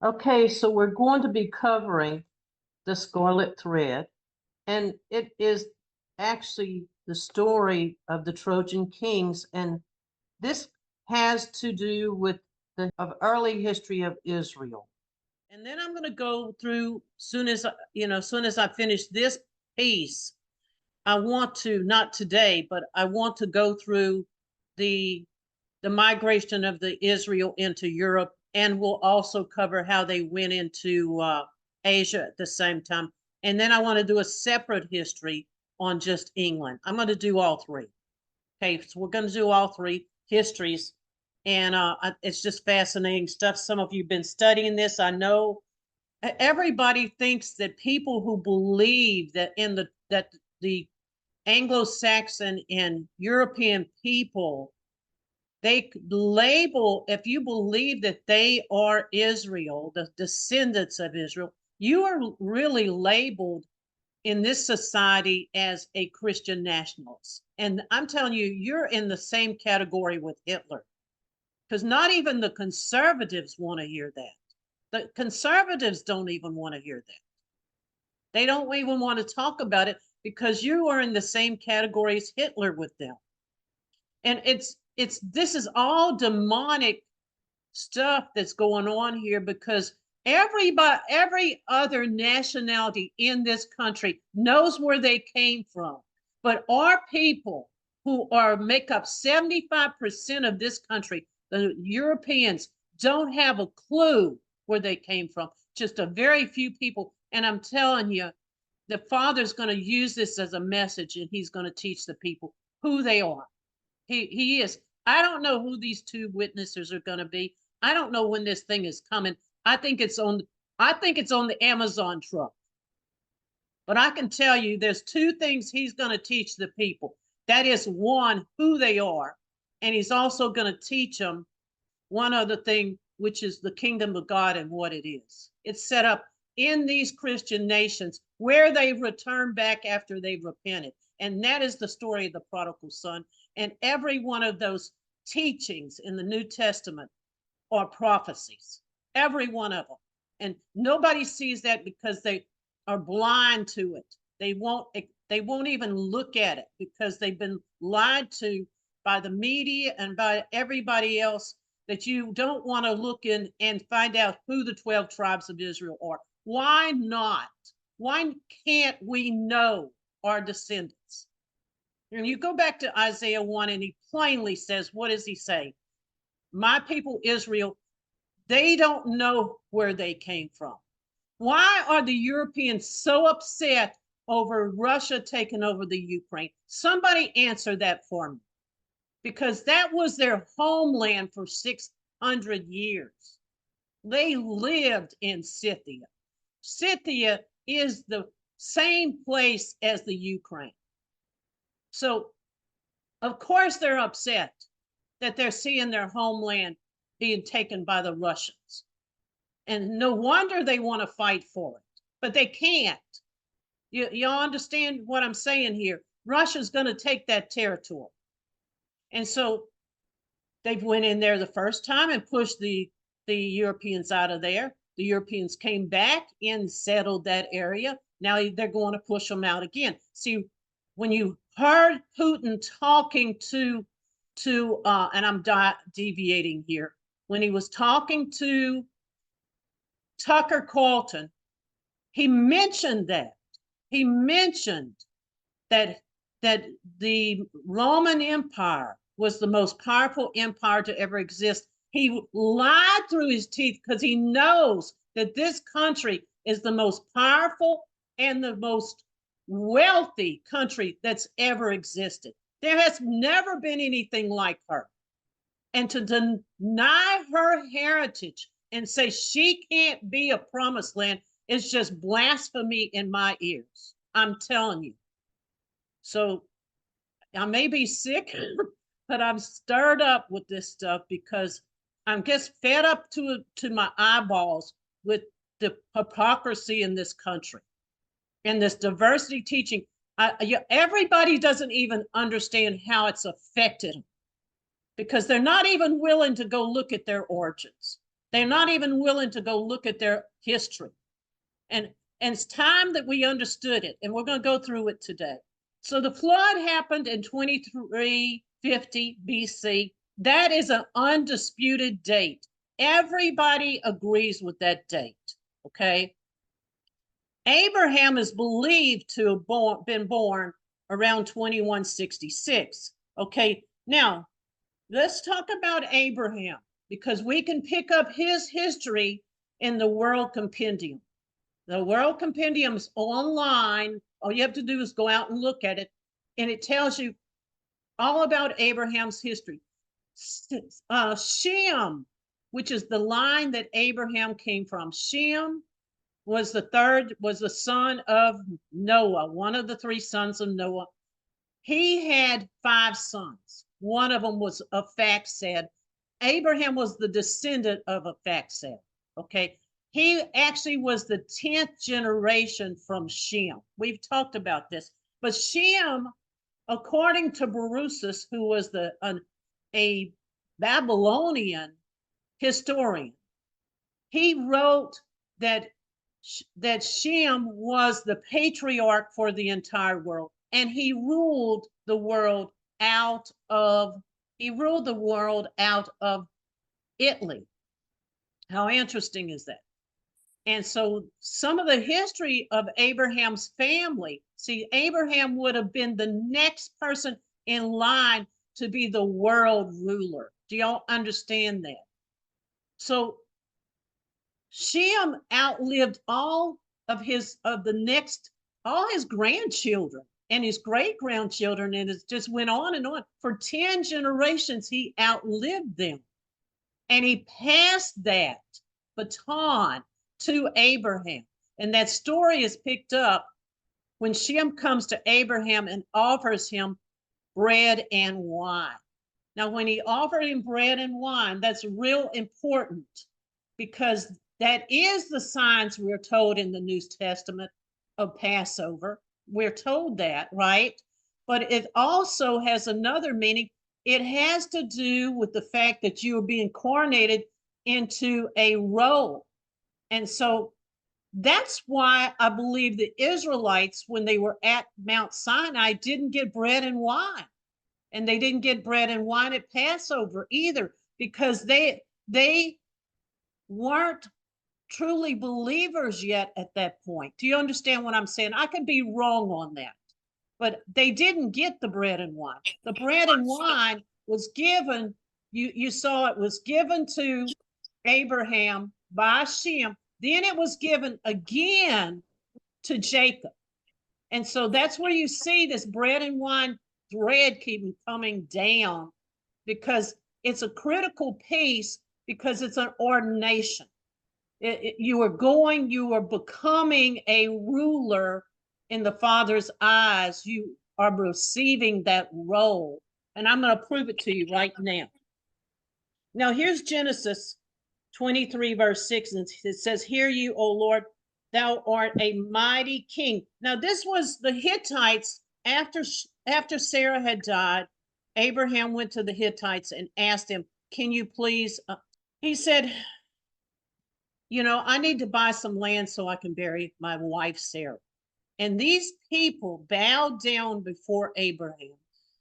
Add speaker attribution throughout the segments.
Speaker 1: Okay, so we're going to be covering the Scarlet Thread, and it is actually the story of the Trojan kings, and this has to do with the early history of Israel. And then I'm going to go through soon as I finish this piece. I want to, not today, but I want to go through the the migration of the Israel into Europe, and we'll also cover how they went into Asia at the same time. And then I want to do a separate history on just England. I'm going to do all three. Okay, so we're going to do all three histories, and it's just fascinating stuff. Some of you've been studying this. I know everybody thinks that people who believe that the Anglo-Saxon and European people, they label, if you believe that they are Israel, the descendants of Israel, you are really labeled in this society as a Christian nationalist. And I'm telling you, you're in the same category with Hitler, because not even the conservatives want to hear that. The conservatives don't even want to hear that. They don't even want to talk about it because you are in the same category as Hitler with them. And this is all demonic stuff that's going on here, because every other nationality in this country knows where they came from, but our people who make up 75% of this country, the Europeans, don't have a clue where they came from. Just a very few people. And I'm telling you, the Father's going to use this as a message, and he's going to teach the people who they are. He is. I don't know who these two witnesses are going to be. I don't know when this thing is coming. I think it's on the Amazon truck. But I can tell you there's two things he's going to teach the people. That is, one, who they are, and he's also going to teach them one other thing, which is the kingdom of God and what it is. It's set up in these Christian nations where they return back after they've repented. And that is the story of the prodigal son. And every one of those teachings in the New Testament are prophecies, every one of them. And nobody sees that because they are blind to it. They won't even look at it because they've been lied to by the media and by everybody else, that you don't want to look in and find out who the 12 tribes of Israel are. Why not? Why can't we know our descendants? And you go back to Isaiah 1, and he plainly says, what does he say? My people Israel, they don't know where they came from. Why are the Europeans so upset over Russia taking over the Ukraine? Somebody answer that for me. Because that was their homeland for 600 years. They lived in Scythia. Scythia is the same place as the Ukraine. So, of course, they're upset that they're seeing their homeland being taken by the Russians. And no wonder they want to fight for it, but they can't. Y'all understand what I'm saying here? Russia's going to take that territory. And so they went in there the first time and pushed the Europeans out of there. The Europeans came back and settled that area. Now they're going to push them out again. See, when you heard Putin talking to and I'm deviating here, when he was talking to Tucker Carlton, he mentioned that. He mentioned that the Roman Empire was the most powerful empire to ever exist. He lied through his teeth because he knows that this country is the most powerful and the most wealthy country that's ever existed. There has never been anything like her. And to deny her heritage and say she can't be a promised land is just blasphemy in my ears. I'm telling you. So I may be sick, but I'm stirred up with this stuff because I'm just fed up to my eyeballs with the hypocrisy in this country and this diversity teaching. Everybody doesn't even understand how it's affected them, because they're not even willing to go look at their origins. They're not even willing to go look at their history. And it's time that we understood it, and we're going to go through it today. So the flood happened in 2350 BC. That is an undisputed date. Everybody agrees with that date, okay? Abraham is believed to have been born around 2166, okay? Now, let's talk about Abraham, because we can pick up his history in the World Compendium. The World Compendium is online. All you have to do is go out and look at it, and it tells you all about Abraham's history. Shem, which is the line that Abraham came from. Shem was the son of Noah, one of the three sons of Noah. He had 5 sons. One of them was a Phaxad. Abraham was the descendant of a Phaxad, okay? He actually was the 10th generation from Shem. We've talked about this. But Shem, according to Berosus, who was a Babylonian historian, he wrote that Shem was the patriarch for the entire world, and he ruled the world out of Italy. How interesting is that? And so some of the history of Abraham's family, see, Abraham would have been the next person in line to be the world ruler. Do y'all understand that? So Shem outlived all his grandchildren and his great-grandchildren, and it just went on and on. For 10 generations, he outlived them. And he passed that baton to Abraham. And that story is picked up when Shem comes to Abraham and offers him bread and wine. Now, when he offered him bread and wine, that's real important, because that is the signs we're told in the New Testament of Passover. We're told that, right? But it also has another meaning. It has to do with the fact that you are being coronated into a role. And so that's why I believe the Israelites, when they were at Mount Sinai, didn't get bread and wine. And they didn't get bread and wine at Passover either, because they weren't truly believers yet at that point. Do you understand what I'm saying? I could be wrong on that, but they didn't get the bread and wine. The bread and wine was given, you saw it was given to Abraham by Shem. Then it was given again to Jacob. And so that's where you see this bread and wine thread keep coming down, because it's a critical piece, because it's an ordination. You are becoming a ruler in the Father's eyes. You are receiving that role. And I'm going to prove it to you right now. Now, here's Genesis 23, verse 6, and it says, "Hear you, O Lord, thou art a mighty king." Now, this was the Hittites. After Sarah had died, Abraham went to the Hittites and asked him, "Can you please?" He said, "I need to buy some land so I can bury my wife, Sarah." And these people bowed down before Abraham,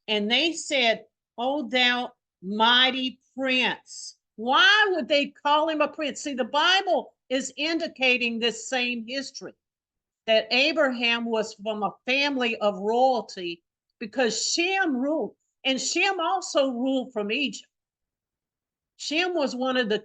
Speaker 1: and they said, "O thou mighty prince." Why would they call him a prince? See, the Bible is indicating this same history, that Abraham was from a family of royalty, because Shem ruled, and Shem also ruled from Egypt. Shem was one of the,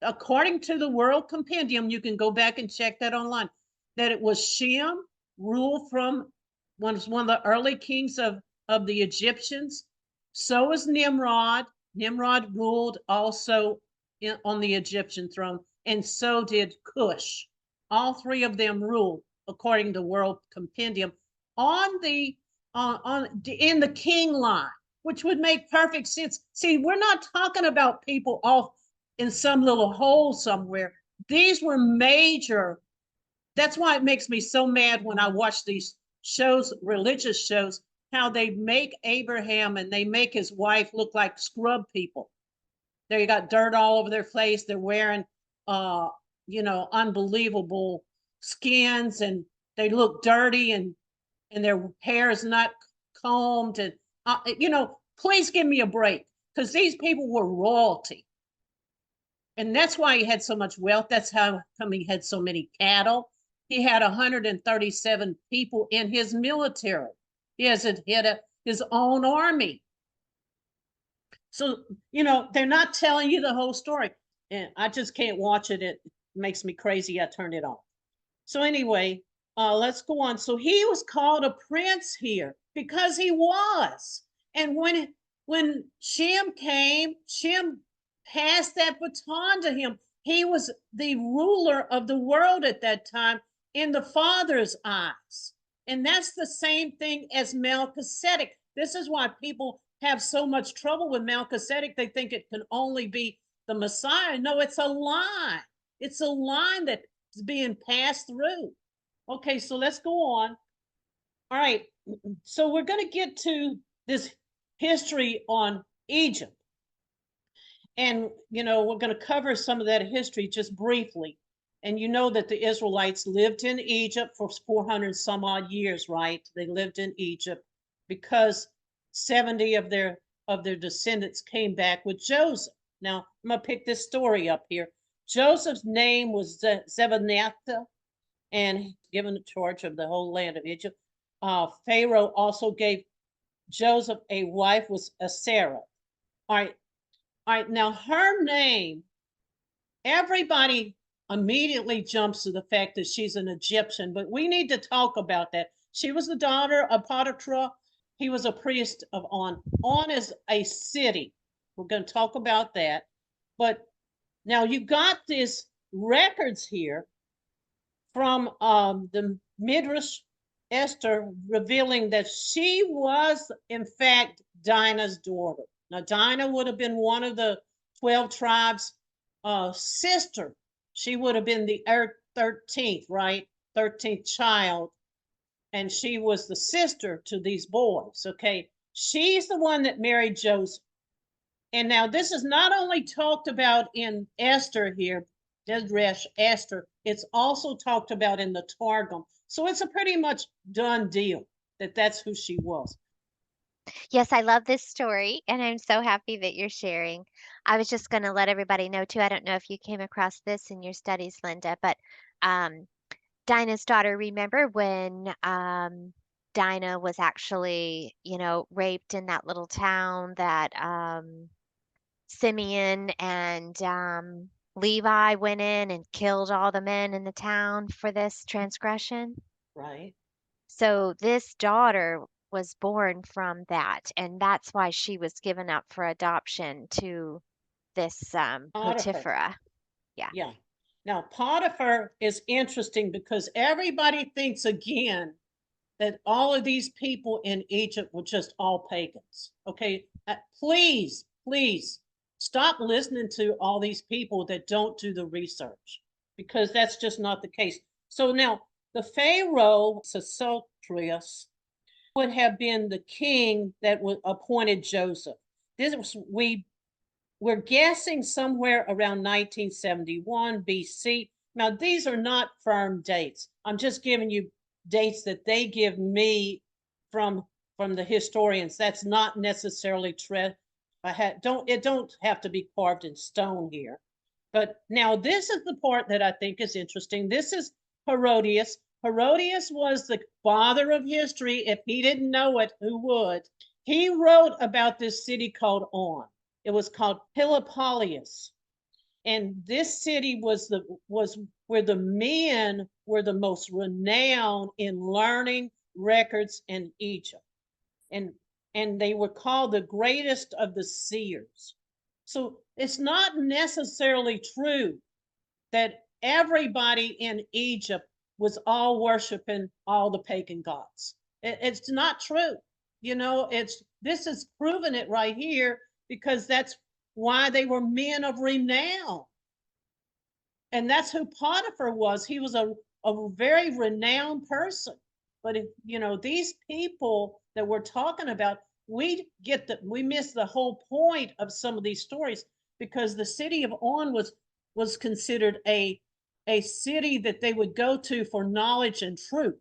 Speaker 1: according to the World Compendium, you can go back and check that online, that it was Shem ruled from, was one of the early kings of the Egyptians. So was Nimrod. Nimrod ruled also on the Egyptian throne, and so did Cush. All 3 of them ruled, according to World Compendium, in the king line, which would make perfect sense. See, we're not talking about people off in some little hole somewhere. These were major. That's why it makes me so mad when I watch these shows, religious shows, how they make Abraham and they make his wife look like scrub people. They got dirt all over their face. They're wearing, you know, unbelievable skins, and they look dirty, and their hair is not combed. And, you know, please give me a break, because these people were royalty. And that's why he had so much wealth. That's how come he had so many cattle. He had 137 people in his military. He had his own army. So, you know, they're not telling you the whole story. And I just can't watch it. It makes me crazy. I turned it off. So anyway, let's go on. So he was called a prince here because he was. And when Shem came, Shem passed that baton to him. He was the ruler of the world at that time in the Father's eyes. And that's the same thing as Melchizedek. This is why people have so much trouble with Melchizedek. They think it can only be the Messiah. No, it's a line. It's a line that is being passed through. Okay, so let's go on. All right, so we're going to get to this history on Egypt. And, you know, we're going to cover some of that history just briefly. And you know that the Israelites lived in Egypt for 400 some odd years, right? They lived in Egypt because 70 of their descendants came back with Joseph. Now, I'm going to pick this story up here. Joseph's name was Zebaniah, and given the charge of the whole land of Egypt. Pharaoh also gave Joseph a wife, was Sarah. All right. Now her name, everybody immediately jumps to the fact that she's an Egyptian, but we need to talk about that. She was the daughter of Potiphar. He was a priest of On. On is a city. We're going to talk about that. But now you got these records here from the Midrash Esther revealing that she was, in fact, Dinah's daughter. Now, Dinah would have been one of the 12 tribes' sister. She would have been the 13th, right? 13th child. And she was the sister to these boys, okay? She's the one that married Joseph. And now this is not only talked about in Esther here, Midrash Esther, it's also talked about in the Targum. So it's a pretty much done deal that that's who she was.
Speaker 2: Yes, I love this story, and I'm so happy that you're sharing. I was just going to let everybody know too. I don't know if you came across this in your studies, Linda, but um, Dinah's daughter, remember when Dinah was actually, raped in that little town that Simeon and Levi went in and killed all the men in the town for this transgression?
Speaker 1: Right.
Speaker 2: So this daughter was born from that, and that's why she was given up for adoption to this
Speaker 1: Potiphar.
Speaker 2: Potiphar. Yeah.
Speaker 1: Yeah. Now, Potiphar is interesting because everybody thinks again that all of these people in Egypt were just all pagans. Okay. Please, please stop listening to all these people that don't do the research, because that's just not the case. So now the Pharaoh, Sesostris, would have been the king that was appointed Joseph. We're guessing somewhere around 1971 BC. Now, these are not firm dates. I'm just giving you dates that they give me from the historians. That's not necessarily true. It don't have to be carved in stone here. But now this is the part that I think is interesting. This is Herodias. Herodias was the father of history. If he didn't know it, who would? He wrote about this city called On. It was called Peloponnese. And this city was where the men were the most renowned in learning records in Egypt. And they were called the greatest of the seers. So it's not necessarily true that everybody in Egypt was all worshiping all the pagan gods. It's not true. This is proving it right here, because that's why they were men of renown. And that's who Potiphar was. He was a very renowned person. But these people that we're talking about, we miss the whole point of some of these stories, because the city of On was considered a city that they would go to for knowledge and truth.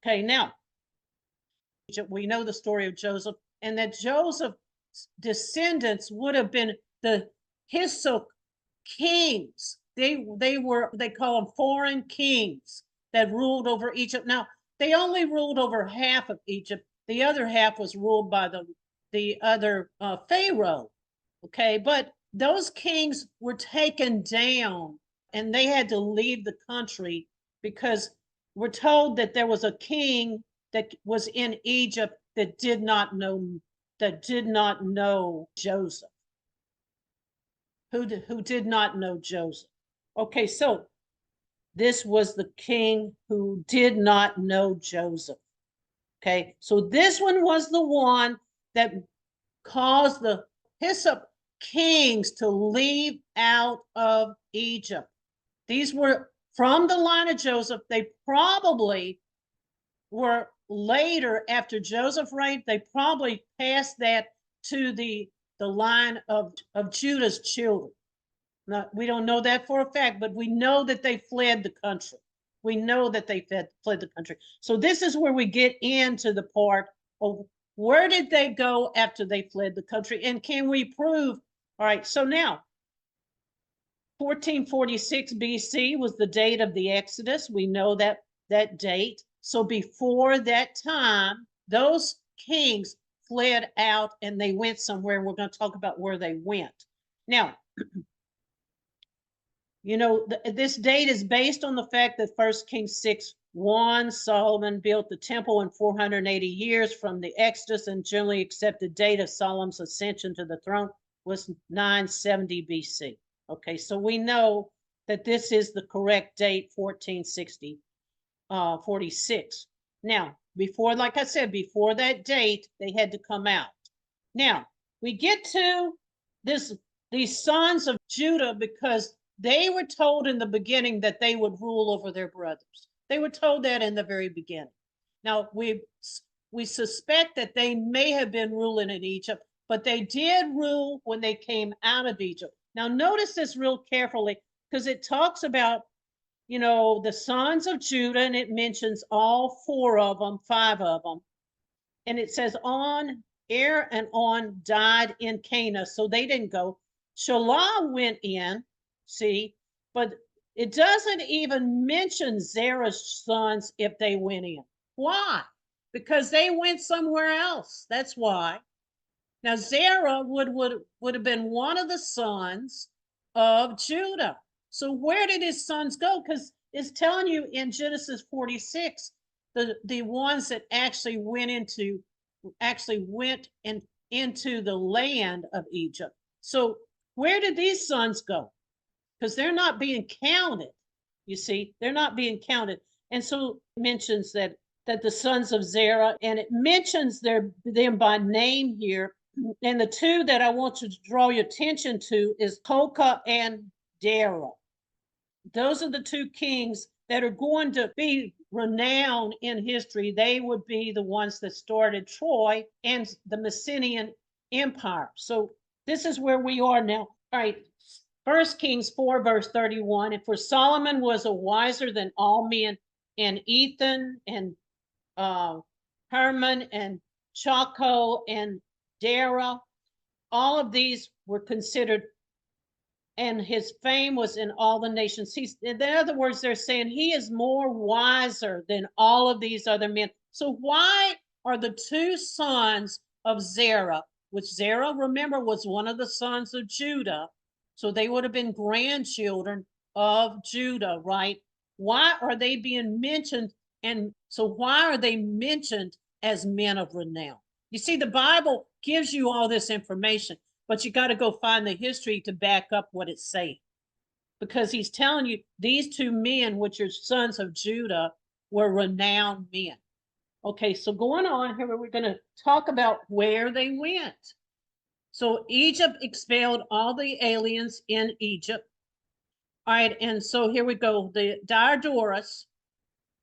Speaker 1: Okay, now we know the story of Joseph, and that Joseph's descendants would have been the Hyssop kings. They call them foreign kings that ruled over Egypt. Now, they only ruled over half of Egypt. The other half was ruled by the other Pharaoh. Okay, but those kings were taken down and they had to leave the country because we're told that there was a king that was in Egypt that did not know Joseph. Who did not know Joseph. Okay, so this was the king who did not know Joseph. Okay, so this one was the one that caused the Hyssop kings to leave out of Egypt. These were from the line of Joseph. They probably were later, after Joseph reigned, they probably passed that to the line of Judah's children. Now, we don't know that for a fact, but we know that they fled the country. We know that they fled the country. So this is where we get into the part of where did they go after they fled the country, and can we prove? All right, so now 1446 BC was the date of the Exodus. We know that date. So before that time, those kings fled out and they went somewhere. We're going to talk about where they went. Now, you know, this date is based on the fact that 1 Kings 6:1, Solomon built the temple in 480 years from the Exodus, and generally accepted date of Solomon's ascension to the throne was 970 BC. Okay, so we know that this is the correct date, 46. Now, before, like I said, before that date, they had to come out. Now, we get to these sons of Judah because they were told in the beginning that they would rule over their brothers. They were told that in the very beginning. Now, we suspect that they may have been ruling in Egypt, but they did rule when they came out of Egypt. Now, notice this real carefully because it talks about, you know, the sons of Judah, and it mentions all five of them. And it says Er and On died in Cana, so they didn't go. Shelah went in, see, but it doesn't even mention Zerah's sons if they went in. Why? Because they went somewhere else. That's why. Now, Zerah would have been one of the sons of Judah. So where did his sons go? Because it's telling you in Genesis 46, the ones that actually went into the land of Egypt. So where did these sons go? Because they're not being counted. You see, they're not being counted. And so it mentions that the sons of Zerah, and it mentions them by name here. And the two that I want to draw your attention to is Hokah and Dara. Those are the two kings that are going to be renowned in history. They would be the ones that started Troy and the Mycenaean Empire. So this is where we are now. All right, 1 Kings 4, verse 31. And for Solomon was a wiser than all men, and Ethan and Herman and Chaco and Dara, all of these were considered, and his fame was in all the nations. In other words, they're saying he is more wiser than all of these other men. So why are the two sons of Zerah, which Zerah, remember, was one of the sons of Judah, so they would have been grandchildren of Judah, right? Why are they being mentioned? And so why are they mentioned as men of renown? You see, the Bible gives you all this information, but you got to go find the history to back up what it's saying. Because he's telling you these two men, which are sons of Judah, were renowned men. Okay, so going on here, we're going to talk about where they went. So Egypt expelled all the aliens in Egypt. All right, and so here we go. The Diodorus,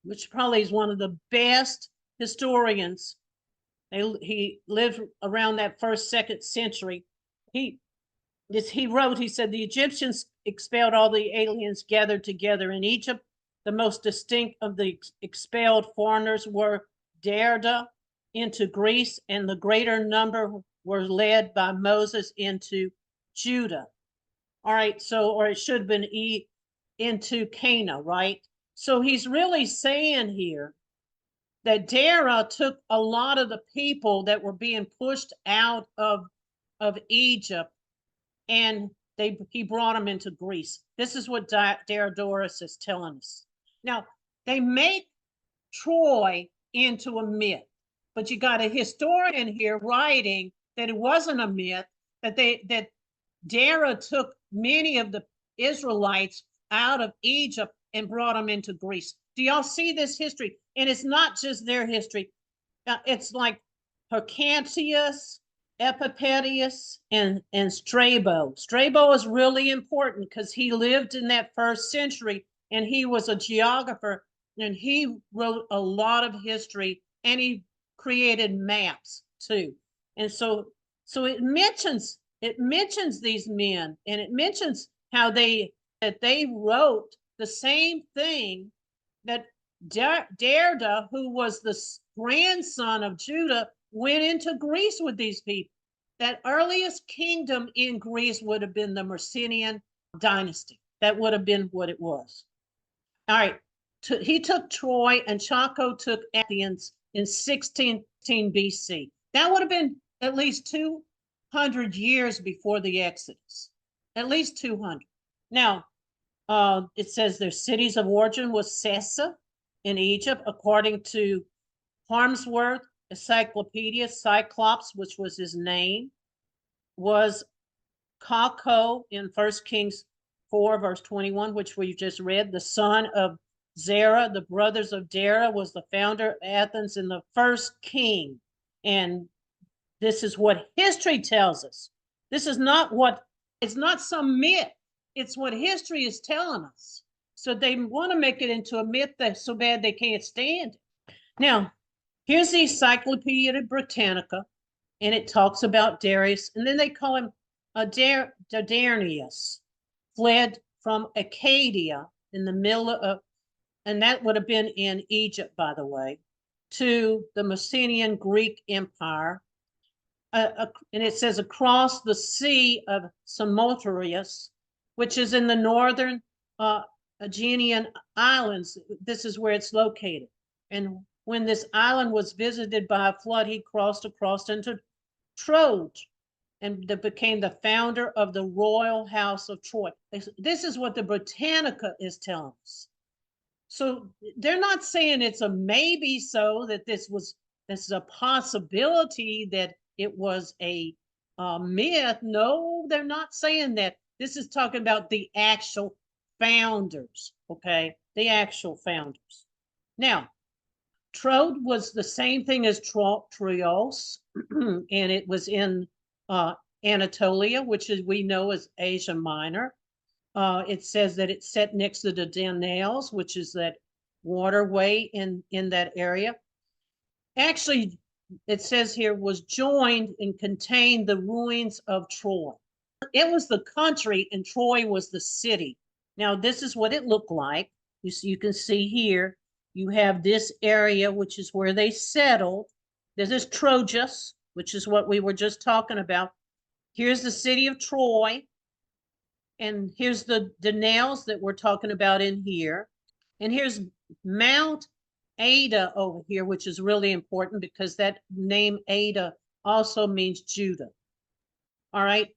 Speaker 1: which probably is one of the best historians, he lived around that 1st, 2nd century. He he wrote, he said, the Egyptians expelled all the aliens gathered together in Egypt. The most distinct of the expelled foreigners were Derda into Greece, and the greater number were led by Moses into Judah. All right, so, or it should have been into Cana, right? So he's really saying here that Dara took a lot of the people that were being pushed out of Egypt, and he brought them into Greece. This is what Diodorus is telling us. Now, they make Troy into a myth, but you got a historian here writing that it wasn't a myth, that Dara took many of the Israelites out of Egypt and brought them into Greece. Do y'all see this history? And it's not just their history. It's like Hercantius, Epipedius, and Strabo. Strabo is really important because he lived in that first century and he was a geographer, and he wrote a lot of history, and he created maps too. And so it mentions these men, and it mentions how they wrote the same thing that Derda, who was the grandson of Judah, went into Greece with these people. That earliest kingdom in Greece would have been the Mycenaean dynasty. That would have been what it was. All right. He took Troy, and Chaco took Athens in 16 BC. That would have been at least 200 years before the Exodus. At least 200. Now, it says their cities of origin was Sessa in Egypt, according to Harmsworth Encyclopedia. Cyclops, which was his name, was Kako in 1 Kings 4, verse 21, which we just read. The son of Zerah, the brothers of Dara, was the founder of Athens and the first king. And this is what history tells us. This is not it's not some myth. It's what history is telling us. So they want to make it into a myth that's so bad they can't stand it. Now, here's the Encyclopedia Britannica, and it talks about Darius, and then they call him Dardanus, fled from Acadia in the middle of, and that would have been in Egypt, by the way, to the Mycenaean Greek Empire. And it says across the Sea of Samothrace, which is in the northern Aegean Islands. This is where it's located. And when this island was visited by a flood, he crossed across into Trojan, and that became the founder of the royal house of Troy. This is what the Britannica is telling us. So they're not saying it's a maybe so that this is a possibility that it was a myth. No, they're not saying that. This is talking about the actual founders, okay? The actual founders. Now, Trode was the same thing as Troyos, and it was in Anatolia, which is we know as Asia Minor. It says that it's set next to the Danelles, which is that waterway in that area. Actually, it says here was joined and contained the ruins of Troy. It was the country and Troy was the city. Now, this is what it looked like. You can see here, you have this area, which is where they settled. This is Trojas, which is what we were just talking about. Here's the city of Troy. And here's the Danelles that we're talking about in here. And here's Mount Ada over here, which is really important because that name Ada also means Judah. All right.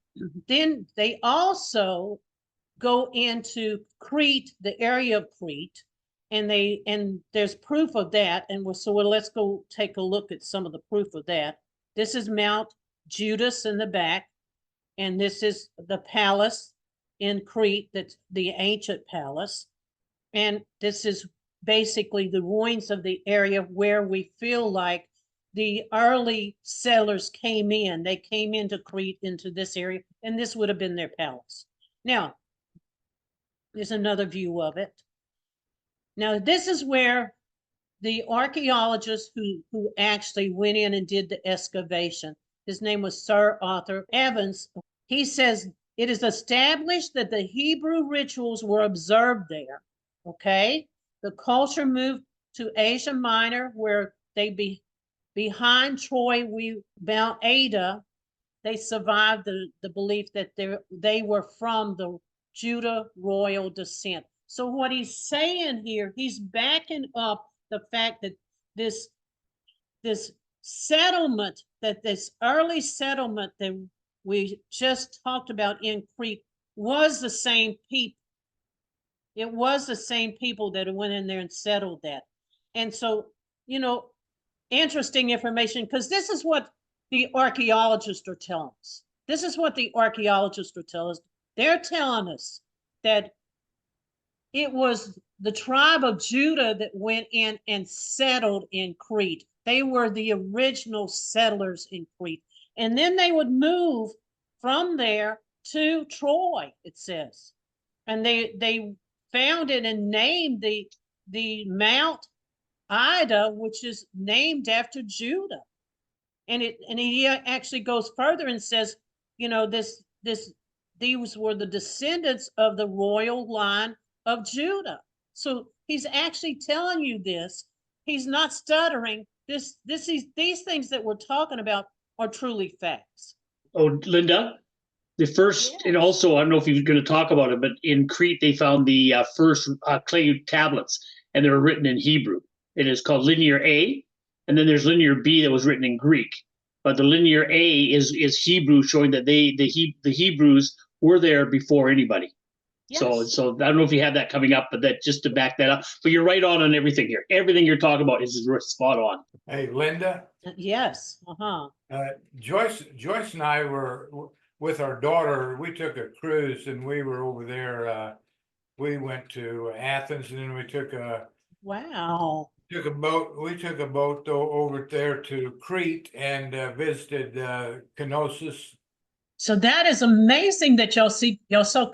Speaker 1: Then they also go into Crete, the area of Crete, and there's proof of that. And let's go take a look at some of the proof of that. This is Mount Judas in the back, and this is the palace in Crete, that's the ancient palace. And this is basically the ruins of the area where we feel like the early settlers came in. They came into Crete, into this area, and this would have been their palace. Now, there's another view of it. Now, this is where the archaeologist who actually went in and did the excavation, his name was Sir Arthur Evans. He says it is established that the Hebrew rituals were observed there. Okay. The culture moved to Asia Minor, where behind Troy, Mount Ada, they survived the belief that they were from the Judah royal descent. So what he's saying here, he's backing up the fact that this settlement, that this early settlement that we just talked about in Crete was the same people. It was the same people that went in there and settled that. And so, interesting information, because this is what the archaeologists are telling us. This is what the archaeologists are telling us. They're telling us that it was the tribe of Judah that went in and settled in Crete. They were the original settlers in Crete. And then they would move from there to Troy, it says. And they founded and named the Mount Ida, which is named after Judah. And he actually goes further and says, these were the descendants of the royal line of Judah. So he's actually telling you this. He's not stuttering. These things that we're talking about are truly facts.
Speaker 3: Oh, Linda, the first, and also, I don't know if you're going to talk about it, but in Crete, they found the first clay tablets, and they were written in Hebrew. It is called Linear A, and then there's Linear B that was written in Greek. But the Linear A is Hebrew, showing that the Hebrews were there before anybody. Yes. So I don't know if you have that coming up, but that just to back that up. But you're right on everything here. Everything you're talking about is spot on.
Speaker 4: Hey, Linda.
Speaker 1: Yes.
Speaker 4: Joyce and I were with our daughter. We took a cruise and we were over there. We went to Athens and then we took a
Speaker 1: boat.
Speaker 4: We took a boat over there to Crete and visited Knossos.
Speaker 1: So that is amazing that y'all saw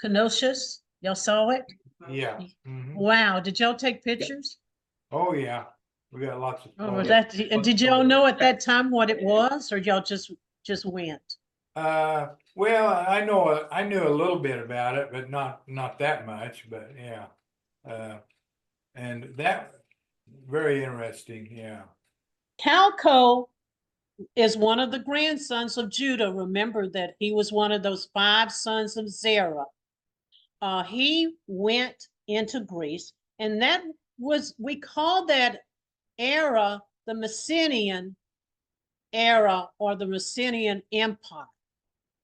Speaker 1: Knossos. Y'all saw it?
Speaker 4: Yeah.
Speaker 1: Mm-hmm. Wow. Did y'all take pictures?
Speaker 4: Oh yeah. We got lots of
Speaker 1: photos. Did y'all know at that time what it was, or y'all just went?
Speaker 4: Well, I knew a little bit about it, but not that much, but yeah. And that very interesting, yeah.
Speaker 1: Calco is one of the grandsons of Judah. Remember that he was one of those 5 sons of Zerah. He went into Greece, and we call that era the Mycenaean era, or the Mycenaean Empire.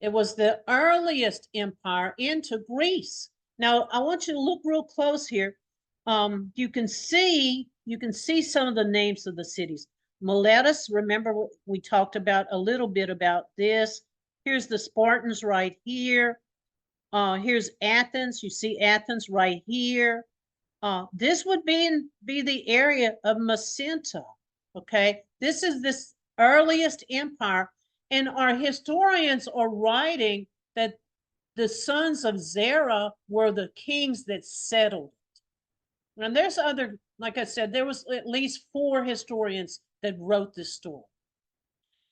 Speaker 1: It was the earliest empire into Greece. Now, I want you to look real close here. You can see some of the names of the cities. Miletus, remember we talked about a little bit about this. Here's the Spartans right here. Here's Athens. You see Athens right here. This would be the area of Macenta. Okay, this is this earliest empire, and our historians are writing that the sons of Zerah were the kings that settled it. And there's other, like I said, there was at least 4 historians that wrote this story.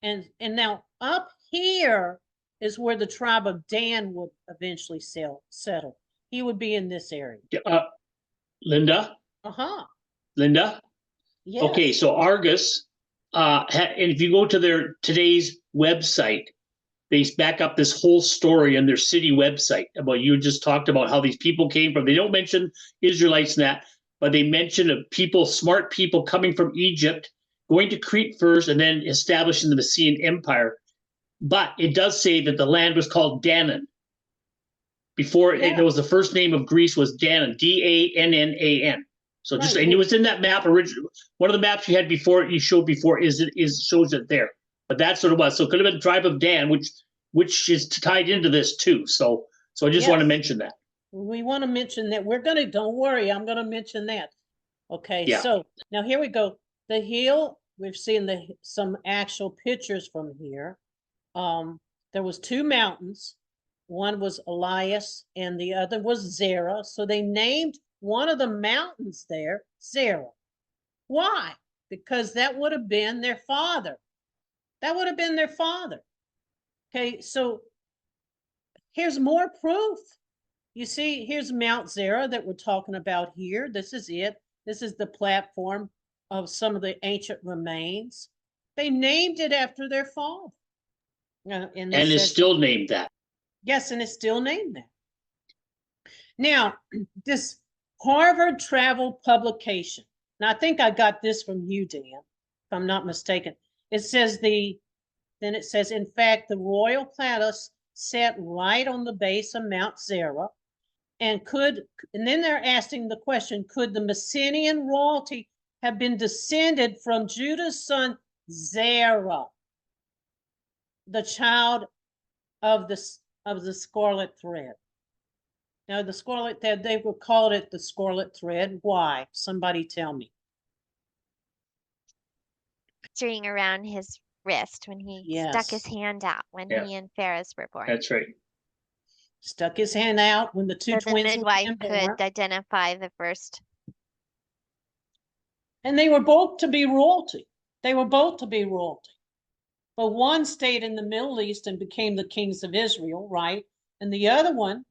Speaker 1: And now up here is where the tribe of Dan would eventually settle. He would be in this area.
Speaker 3: Linda? Linda?
Speaker 1: Yes.
Speaker 3: Okay, so Argus, and if you go to today's website, they back up this whole story on their city website about, you just talked about how these people came from. They don't mention Israelites in that, but they mention smart people coming from Egypt, going to Crete first, and then establishing the Mycenaean Empire. But it does say that the land was called Danaan. Before it was the first name of Greece was Danaan, Dannan. So just and it was in that map originally. One of the maps you had before, you showed before, shows it there. But that's what it was. So it could have been tribe of Dan, which is tied into this too. So I just want to mention that.
Speaker 1: We want to mention that. Don't worry, I'm gonna mention that. Okay,
Speaker 3: yeah.
Speaker 1: So now here we go. The hill, we've seen some actual pictures from here. There was 2 mountains. One was Elias and the other was Zerah. So they named one of the mountains there Zerah. Why? Because that would have been their father. Okay, so here's more proof. You see, here's Mount Zara that we're talking about here. This is it. This is the platform of some of the ancient remains. They named it after their father.
Speaker 3: And it's still named that.
Speaker 1: Yes, and it's still named that. Now, this Harvard travel publication, now I think I got this from you, Dan, if I'm not mistaken. It says in fact, the royal palace sat right on the base of Mount Zara, and then they're asking the question, could the Messenian royalty have been descended from Judah's son Zerah, the child of the scarlet thread? Now, the scarlet thread, they would call it the scarlet thread. Why? Somebody tell me.
Speaker 2: String around his wrist when he stuck his hand out when he and Pharaohs were born.
Speaker 3: That's right.
Speaker 1: Stuck his hand out when the two
Speaker 2: So
Speaker 1: twins
Speaker 2: the midwife
Speaker 1: were born.
Speaker 2: could identify the first.
Speaker 1: And they were both to be royalty. They were both to be royalty. But one stayed in the Middle East and became the kings of Israel, right? And the other one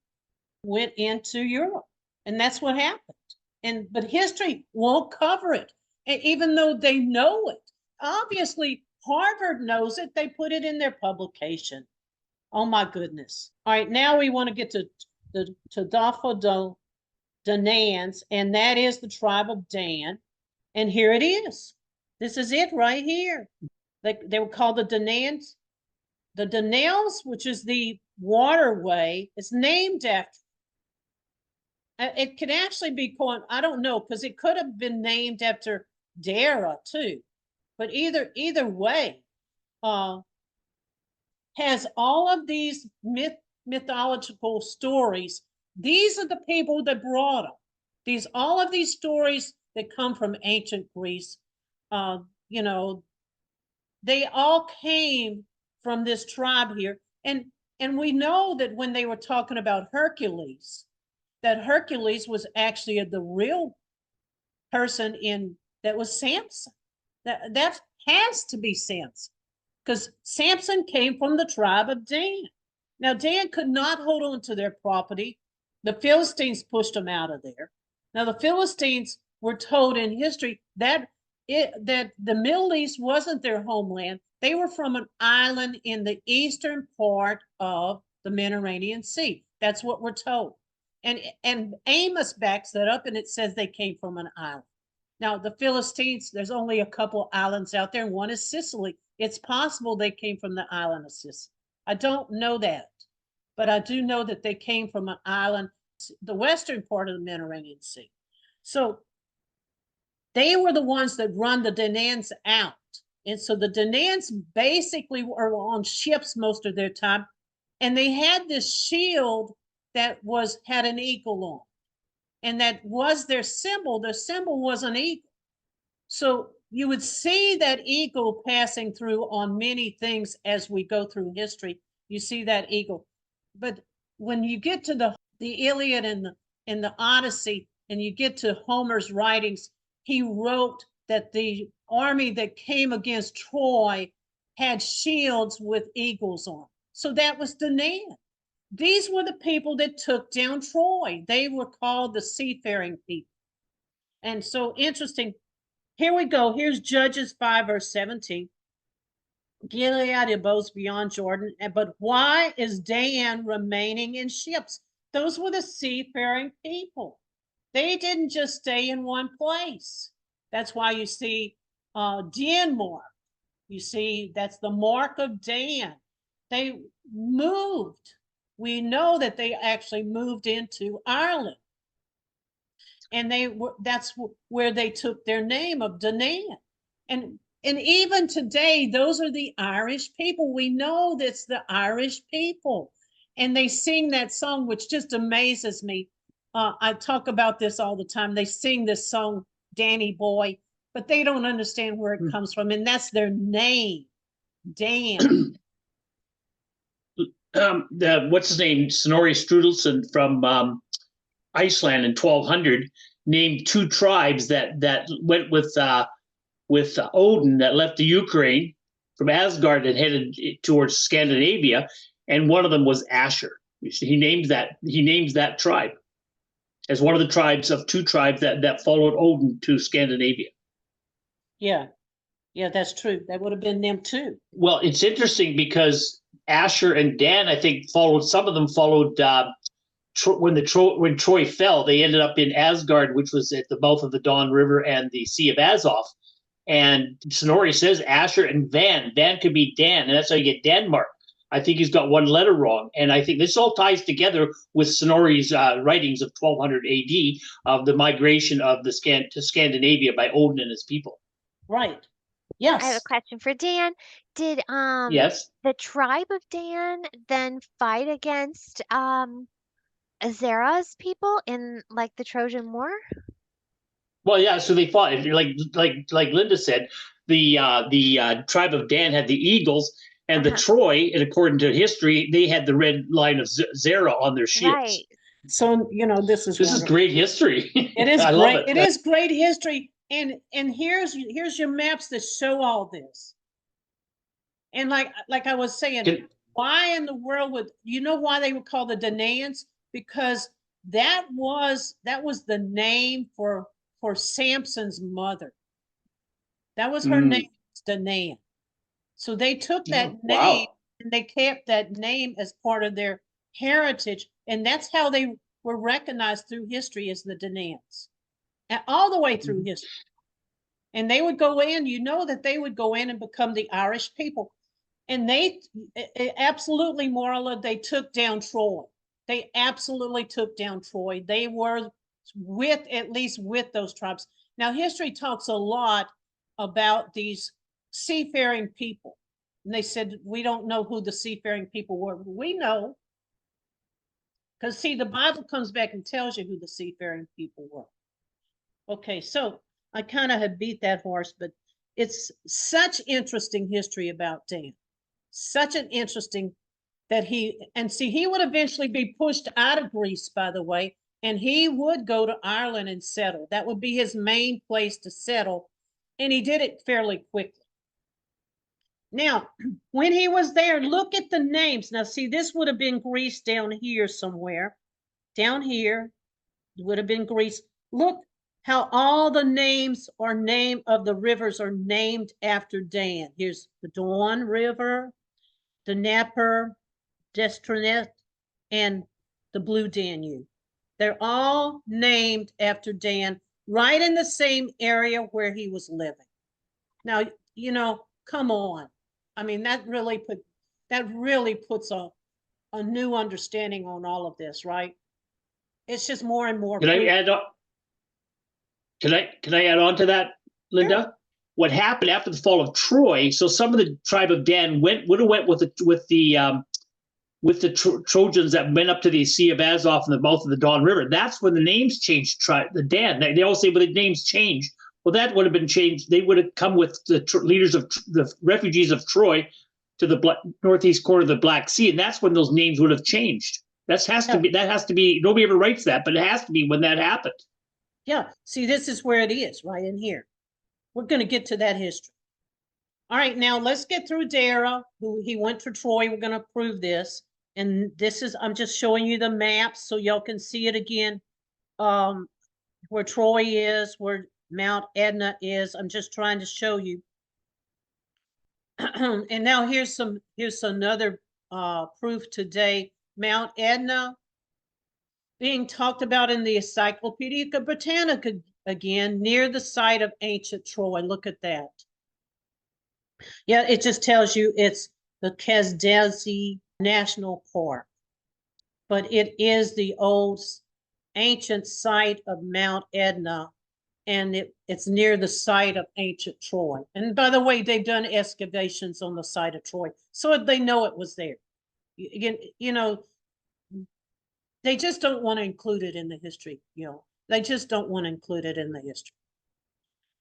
Speaker 1: went into Europe. And that's what happened. But history won't cover it. And even though they know it, obviously Harvard knows it. They put it in their publication. Oh my goodness. All right, now we want to get to Danans, and that is the tribe of Dan. And here it is. This is it right here. They were called the Danans. The Danelles, which is the waterway, is named after. It could actually be called, I don't know, because it could have been named after Dara too. But either way, has all of these mythological stories. These are the people that brought them. All of these stories that come from ancient Greece, you know, they all came from this tribe here. And we know that when they were talking about Hercules, that Hercules was actually the real person that was Samson. That has to be Samson, because Samson came from the tribe of Dan. Now, Dan could not hold on to their property. The Philistines pushed them out of there. Now, the Philistines were told in history that the Middle East wasn't their homeland. They were from an island in the eastern part of the Mediterranean Sea. That's what we're told. And Amos backs that up, and it says they came from an island. Now, the Philistines, there's only a couple islands out there, and one is Sicily. It's possible they came from the island of Sicily. I don't know that, but I do know that they came from an island, the western part of the Mediterranean Sea. So they were the ones that run the Danans out. And so the Danans basically were on ships most of their time, and they had this shield that had an eagle on. And that was their symbol. The symbol was an eagle. So you would see that eagle passing through on many things as we go through history. You see that eagle. But when you get to the Iliad and the Odyssey, and you get to Homer's writings, he wrote that the army that came against Troy had shields with eagles on. So that was Danaan. These were the people that took down Troy. They were called the seafaring people. And so interesting. Here we go. Here's Judges 5, verse 17. Gilead abodes beyond Jordan. But why is Dan remaining in ships? Those were the seafaring people. They didn't just stay in one place. That's why you see Denmark. You see, that's the mark of Dan. They moved. We know that they actually moved into Ireland. And that's where they took their name of Danaan. And even today, those are the Irish people. We know that's the Irish people. And they sing that song, which just amazes me. I talk about this all the time. They sing this song, Danny Boy, but they don't understand where it comes from. And that's their name, Dan.
Speaker 3: What's his name? Snorri Sturluson from Iceland in 1200 named two tribes that went with Odin, that left the Ukraine from Asgard and headed towards Scandinavia, and one of them was Asher. He names that tribe as one of the tribes of two tribes that followed Odin to Scandinavia.
Speaker 1: Yeah, yeah, that's true. That would have been them too.
Speaker 3: Well, it's interesting because Asher and Dan, I think, followed. Some of them followed when Troy fell. They ended up in Asgard, which was at the mouth of the Don River and the Sea of Azov. And Snorri says Asher and Van. Van could be Dan, and that's how you get Denmark. I think he's got one letter wrong, and I think this all ties together with Snorri's writings of 1200 AD of the migration of to Scandinavia by Odin and his people.
Speaker 1: Right.
Speaker 2: I have a
Speaker 1: Yes.
Speaker 2: question for Dan. Did
Speaker 3: Yes.
Speaker 2: the tribe of Dan then fight against Azera's people in like the Trojan War?
Speaker 3: Well, yeah. So they fought. Like Linda said, the tribe of Dan had the eagles, and the Troy, and according to history, they had the red line of Zera on their shields.
Speaker 2: Right.
Speaker 1: So, you know, this is
Speaker 3: great history.
Speaker 1: It is
Speaker 3: I
Speaker 1: great.
Speaker 3: love it.
Speaker 1: It is great history. And here's your maps that show all this. And like I was saying, why in the world would you know why they were called the Danaans? Because that was the name for Samson's mother. That was her name, Danaan. So they took that name and they kept that name as part of their heritage, and that's how they were recognized through history as the Danaans, and all the way through history. And they would go in, you know, that they would go in and become the Irish people. And they absolutely, Marla, they took down Troy. They absolutely took down Troy. They were at least with those tribes. Now, history talks a lot about these seafaring people. And they said, we don't know who the seafaring people were. We know. Because, see, the Bible comes back and tells you who the seafaring people were. Okay, so I kind of had beat that horse, but it's such interesting history about Dan. Such an interesting that he would eventually be pushed out of Greece, by the way, and he would go to Ireland and settle. That would be his main place to settle, and he did it fairly quickly. Now, when he was there, look at the names. Now, see, this would have been Greece down here somewhere. Down here would have been Greece. Look how all the names or name of the rivers are named after Dan. Here's the Don River, the Dnieper, Destranet, and the Blue Danube. They're all named after Dan, right in the same area where he was living. Now, you know, come on. I mean, that really puts a new understanding on all of this, right? It's just more and more.
Speaker 3: Can I add on? Can I add on to that, Linda? Sure. What happened after the fall of Troy? So some of the tribe of Dan would have went with the Trojans that went up to the Sea of Azov and the mouth of the Don River. That's when the names changed. The Dan. They all say, well, the names changed. Well, that would have been changed. They would have come with the leaders of the refugees of Troy to the northeast corner of the Black Sea, and that's when those names would have changed. That has to be. Nobody ever writes that, but it has to be when that happened.
Speaker 1: Yeah. See, this is where it is, right in here. We're going to get to that history. All right, now let's get through Dara, who he went to Troy. We're going to prove this. And this is, I'm just showing you the maps so y'all can see it again. Where Troy is, where Mount Etna is. I'm just trying to show you. And now here's another proof today. Mount Etna being talked about in the Encyclopedia Britannica again, near the site of ancient Troy. Look at that. Yeah, it just tells you it's the Kasdezi National Park, but it is the old ancient site of Mount Etna, and it's near the site of ancient Troy. And by the way, they've done excavations on the site of Troy, so they know it was there. You know, they just don't want to include it in the history. You know, they just don't want to include it in the history.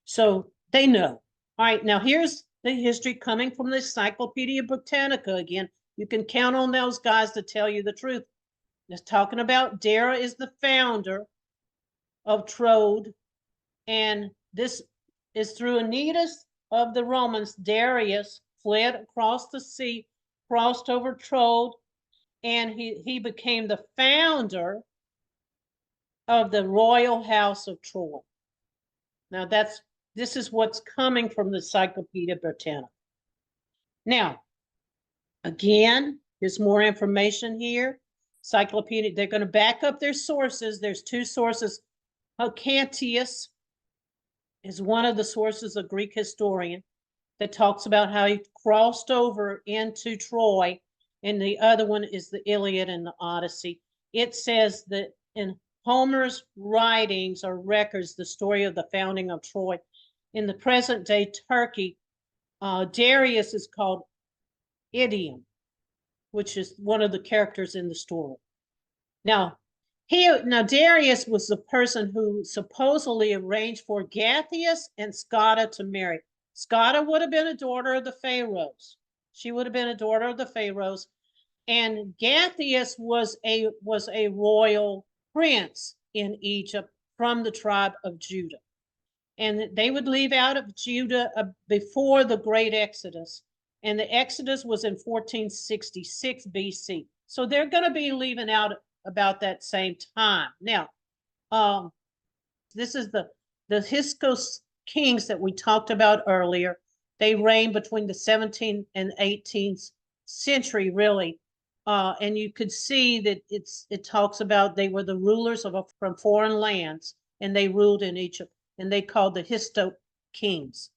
Speaker 1: So they know. All right, now here's the history coming from the Encyclopedia Britannica again. You can count on those guys to tell you the truth. It's talking about Dara is the founder of Troad, and this is through Aeneas of the Romans. Darius fled across the sea, crossed over Troad, and he became the founder of the royal house of Troy. Now this is what's coming from the Encyclopedia Britannica. Now, again, there's more information here. Encyclopedia, they're going to back up their sources. There's two sources. Cantius is one of the sources, a Greek historian, that talks about how he crossed over into Troy, and the other one is the Iliad and the Odyssey. It says that in Homer's writings or records, the story of the founding of Troy, in the present day Turkey, Darius is called Idiom, which is one of the characters in the story. Now, Darius was the person who supposedly arranged for Gathias and Scotta to marry. Scotta would have been a daughter of the Pharaohs. She would have been a daughter of the Pharaohs. And Gathias was a royal prince in Egypt from the tribe of Judah. And they would leave out of Judah before the Great Exodus. And the Exodus was in 1466 BC. So they're going to be leaving out about that same time. Now, this is the Hyksos kings that we talked about earlier. They reigned between the 17th and 18th century, really. And you could see that it talks about they were the rulers from foreign lands, and they ruled in Egypt, and they called the Hyksos kings.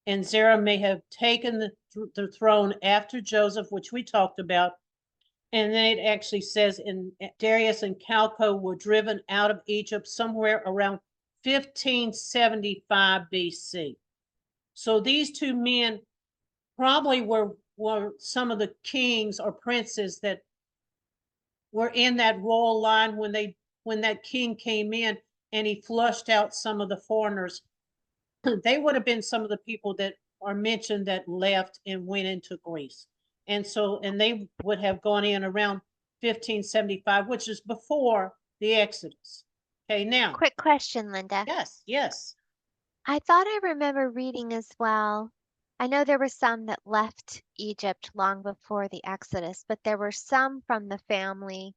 Speaker 1: And Zerah may have taken the throne after Joseph, which we talked about. And then it actually says in Darius and Calco were driven out of Egypt somewhere around 1575 BC. So these two men probably were some of the kings or princes that were in that royal line when that king came in and he flushed out some of the foreigners. They would have been some of the people that are mentioned that left and went into Greece. And they would have gone in around 1575, which is before the Exodus. Okay, now.
Speaker 2: Quick question, Linda.
Speaker 1: Yes.
Speaker 2: I thought I remember reading as well. I know there were some that left Egypt long before the Exodus, but there were some from the family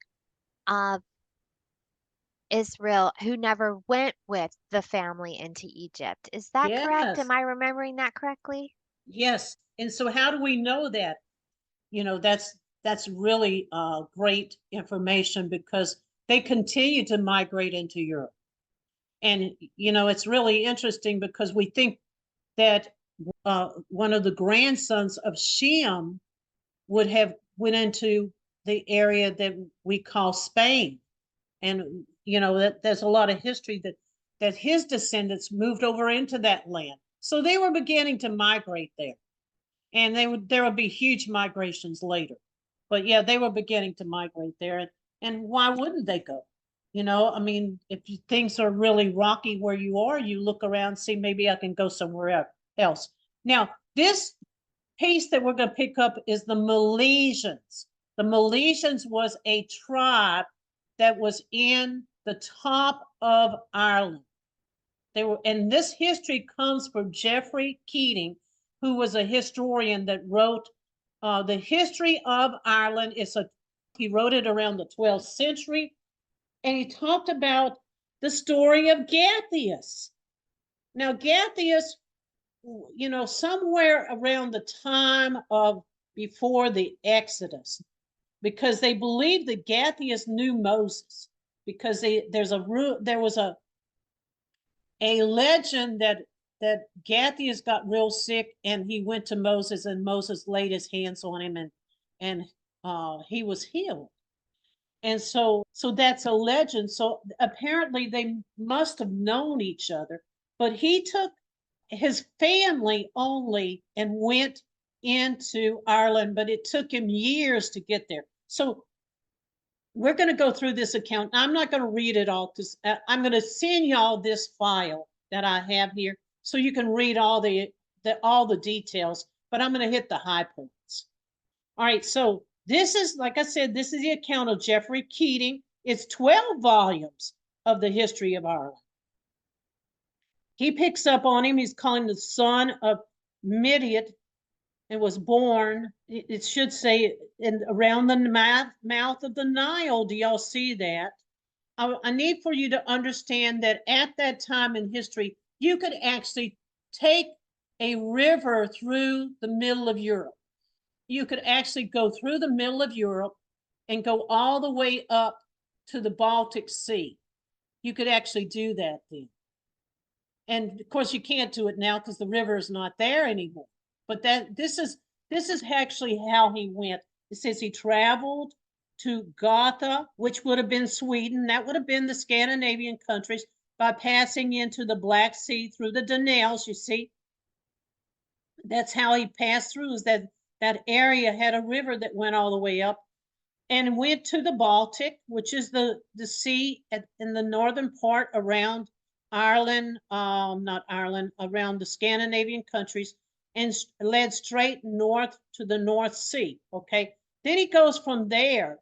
Speaker 2: of Israel who never went with the family into Egypt. Is that correct?
Speaker 1: Yes.
Speaker 2: Am I remembering that correctly?
Speaker 1: Yes. And so how do we know that? That's really great information because they continue to migrate into Europe. And, it's really interesting because we think that one of the grandsons of Shem would have went into the area that we call Spain. And, that there's a lot of history that his descendants moved over into that land. So they were beginning to migrate there. And there would be huge migrations later. But yeah, they were beginning to migrate there. And why wouldn't they go? If things are really rocky where you are, you look around, see maybe I can go somewhere else. Now, this piece that we're going to pick up is the Milesians. The Milesians was a tribe that was in the top of Ireland. And this history comes from Geoffrey Keating, who was a historian that wrote the history of Ireland. He wrote it around the 12th century, and he talked about the story of Gathias. Now, Gathias, somewhere around the time of before the Exodus, because they believed that Gathias knew Moses, because there was a legend that Gathias got real sick and he went to Moses and Moses laid his hands on him and he was healed. And so that's a legend. So apparently they must have known each other, but he took his family only and went into Ireland, but it took him years to get there. So we're going to go through this account. I'm not going to read it all because I'm going to send y'all this file that I have here so you can read all the details, but I'm going to hit the high points. All right, so this is, like I said, this is the account of Geoffrey Keating. It's 12 volumes of the history of Ireland. He picks up on him. He's calling the son of Midiat, and was born, it should say, in around the mouth of the Nile. Do y'all see that? I need for you to understand that at that time in history, you could actually take a river through the middle of Europe. You could actually go through the middle of Europe and go all the way up to the Baltic Sea. You could actually do that then. And of course, you can't do it now because the river is not there anymore. But this is actually how he went. It says he traveled to Gotha, which would have been Sweden. That would have been the Scandinavian countries, by passing into the Black Sea through the Danelles. You see, that's how he passed through. Is that area had a river that went all the way up, and went to the Baltic, which is the sea in the northern part around Ireland, not Ireland, around the Scandinavian countries, and led straight north to the North Sea. Okay, then he goes from there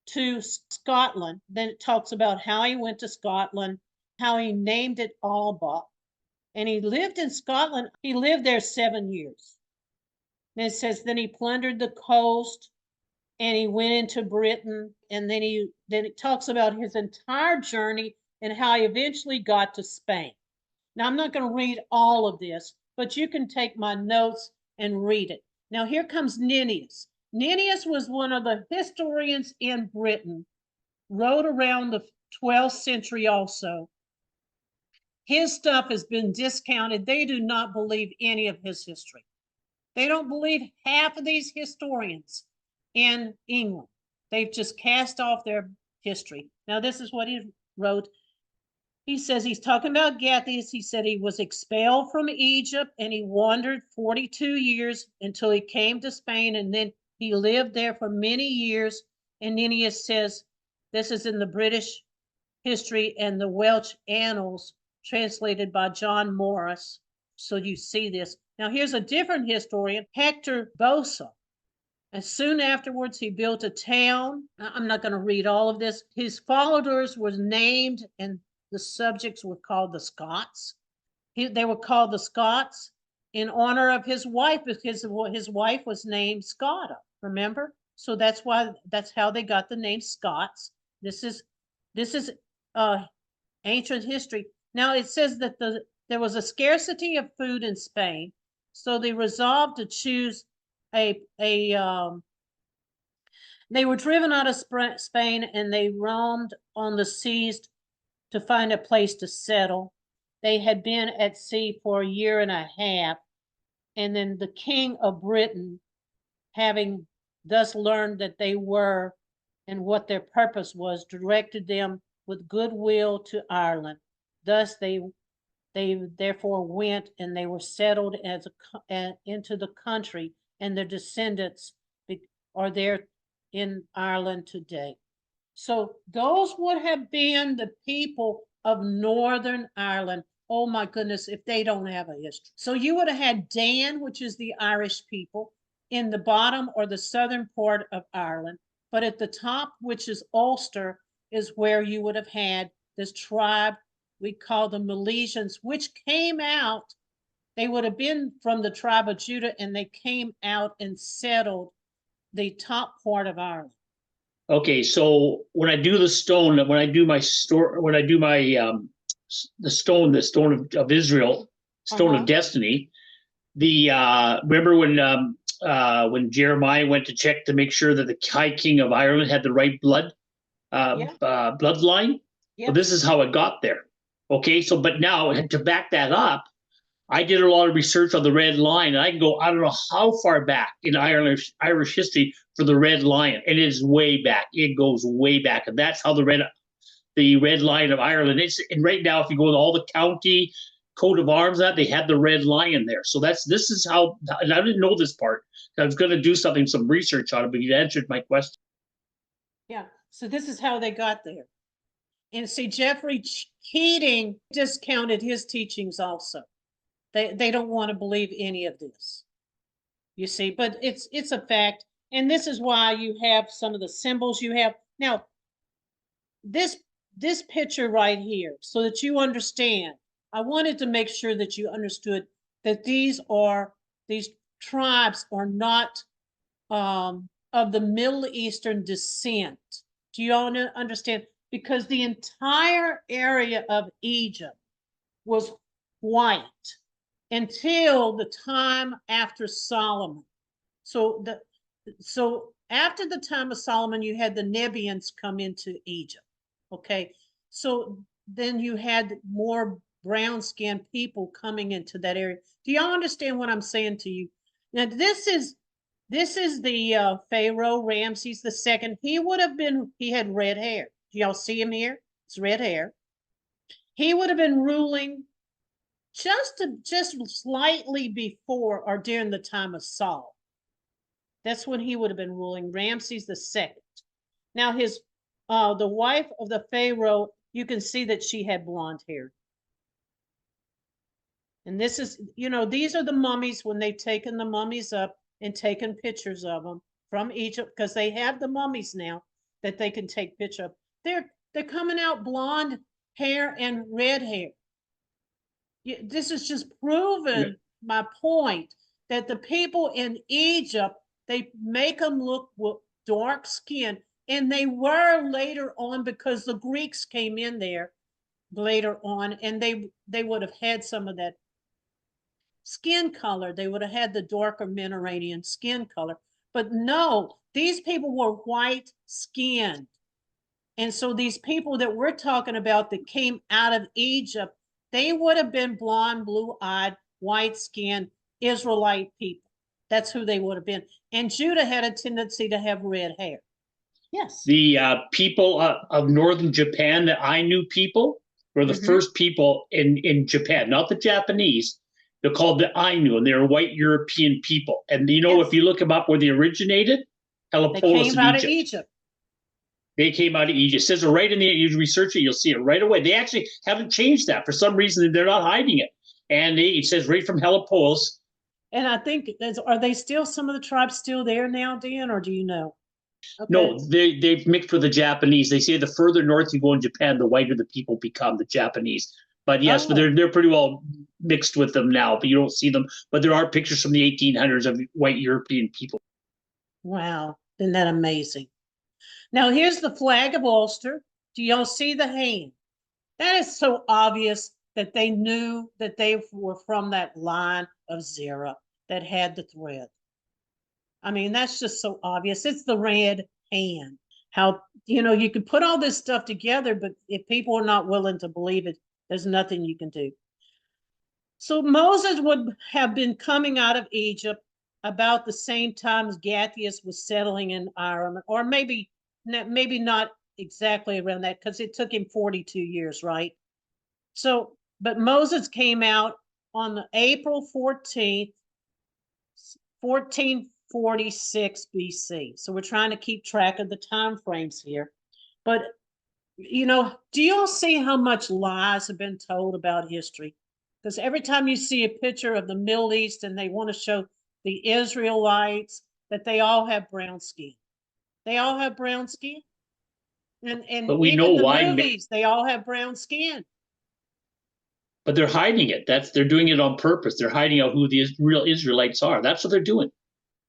Speaker 1: to Scotland. Then it talks about how he went to Scotland, how he named it Alba, and he lived in Scotland. He lived there 7 years. And it says then he plundered the coast, and he went into Britain, and then it talks about his entire journey and how he eventually got to Spain. Now, I'm not going to read all of this, but you can take my notes and read it. Now, here comes Nennius. Nennius was one of the historians in Britain, wrote around the 12th century also. His stuff has been discounted. They do not believe any of his history. They don't believe half of these historians in England. They've just cast off their history. Now, this is what he wrote. He says he's talking about Gethius. He said he was expelled from Egypt and he wandered 42 years until he came to Spain, and then he lived there for many years. And Nennius says this is in the British history and the Welsh annals, translated by John Morris. So you see this. Now here's a different historian, Hector Bosa. And soon afterwards, he built a town. I'm not going to read all of this. His followers were named, and the subjects were called the Scots. They were called the Scots in honor of his wife, because his wife was named Scotta, remember? So that's how they got the name Scots. This is ancient history. Now it says that there was a scarcity of food in Spain, so they resolved to choose they were driven out of Spain, and they roamed on the seas to find a place to settle. They had been at sea for 1.5 years, and then the King of Britain, having thus learned that they were and what their purpose was, directed them with goodwill to Ireland. Thus they therefore went, and they were settled into the country, and their descendants are there in Ireland today. So those would have been the people of Northern Ireland. Oh my goodness, if they don't have a history. So you would have had Dan, which is the Irish people, in the bottom or the southern part of Ireland. But at the top, which is Ulster, is where you would have had this tribe we call the Milesians, which came out. They would have been from the tribe of Judah, and they came out and settled the top part of Ireland.
Speaker 3: Okay, so when I do the stone, when I do my the stone of Israel, stone of destiny, remember when Jeremiah went to check to make sure that the High King of Ireland had the right bloodline?
Speaker 1: Yeah.
Speaker 3: Well, this is how it got there. Okay, so but now to back that up, I did a lot of research on the Red Line, and I can go I don't know how far back in Irish history for the Red Lion, and it is way back. It goes way back, and that's how the Red Line of Ireland is. And right now, if you go to all the county coat of arms, they had the Red Lion there. So this is how. And I didn't know this part. I was going to do some research on it, but you answered my question.
Speaker 1: Yeah. So this is how they got there. And see, Jeffrey Keating discounted his teachings also. They don't want to believe any of this, you see, but it's a fact. And this is why you have some of the symbols you have. Now, this picture right here, so that you understand, I wanted to make sure that you understood that these tribes are not of the Middle Eastern descent. Do you all understand? Because the entire area of Egypt was white until the time after Solomon. So after the time of Solomon, you had the Nubians come into Egypt. Okay, so then you had more brown-skinned people coming into that area. Do y'all understand what I'm saying to you? Now, this is the Pharaoh Ramses II. He had red hair. Do y'all see him here? It's red hair. He would have been ruling just slightly before or during the time of Saul. That's when he would have been ruling, Ramses II. Now the wife of the Pharaoh, you can see that she had blonde hair. And this is, these are the mummies when they've taken the mummies up and taken pictures of them from Egypt, because they have the mummies now that they can take picture of. They're coming out blonde hair and red hair. This is just proven my point that the people in Egypt, they make them look with dark skin, and they were later on, because the Greeks came in there later on, and they would have had some of that skin color. They would have had the darker Mediterranean skin color. But no, these people were white skinned. And so these people that we're talking about that came out of Egypt, they would have been blonde, blue-eyed, white-skinned Israelite people. That's who they would have been. And Judah had a tendency to have red hair. Yes.
Speaker 3: The people of northern Japan, the Ainu people, were the first people in Japan, not the Japanese. They're called the Ainu, and they're white European people. And if you look them up where they originated,
Speaker 1: They came out of Egypt.
Speaker 3: They came out of Egypt. It says it right in there. You research it, you'll see it right away. They actually haven't changed that. For some reason, they're not hiding it. And it says right from Heliopolis.
Speaker 1: And I think, are they still, some of the tribes still there now, Dan, or do you know? Okay.
Speaker 3: No, they've mixed with the Japanese. They say the further north you go in Japan, the whiter the people become, the Japanese. But yes, but they're pretty well mixed with them now, but you don't see them. But there are pictures from the 1800s of white European people.
Speaker 1: Wow, isn't that amazing? Now here's the flag of Ulster. Do y'all see the hand? That is so obvious that they knew that they were from that line of Zerah that had the thread. I mean, that's just so obvious. It's the red hand. How, you can put all this stuff together, but if people are not willing to believe it, there's nothing you can do. So Moses would have been coming out of Egypt about the same time as Gathias was settling in Ireland, or maybe not exactly around that, because it took him 42 years, right? So, but Moses came out on April 14th, 1446 BC. So we're trying to keep track of the time frames here. But, do you all see how much lies have been told about history? Because every time you see a picture of the Middle East and they want to show the Israelites, that they all have brown skin. They all have brown skin. And
Speaker 3: but we
Speaker 1: even
Speaker 3: know
Speaker 1: the
Speaker 3: why.
Speaker 1: movies, they all have brown skin.
Speaker 3: But they're hiding it. They're doing it on purpose. They're hiding out who the real Israelites are. That's what they're doing.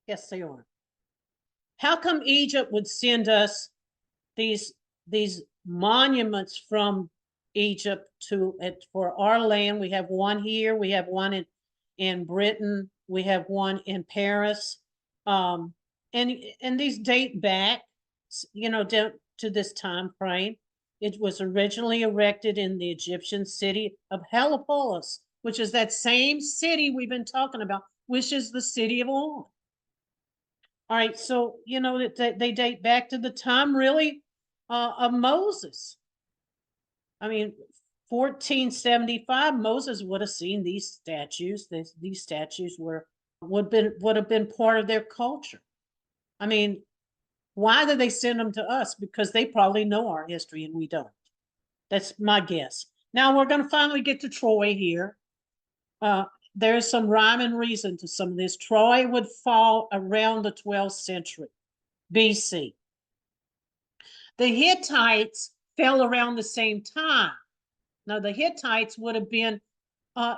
Speaker 1: Yes, they are. How come Egypt would send us these monuments from Egypt for our land? We have one here. We have one in Britain. We have one in Paris. And these date back, to this time frame. It was originally erected in the Egyptian city of Heliopolis, which is that same city we've been talking about, which is the city of On. All right, so they date back to the time really of Moses. I mean, 1475, Moses would have seen these statues. These statues would have been part of their culture. I mean, why did they send them to us? Because they probably know our history and we don't. That's my guess. Now we're going to finally get to Troy here. There's some rhyme and reason to some of this. Troy would fall around the 12th century BC. The Hittites fell around the same time. Now the Hittites would have been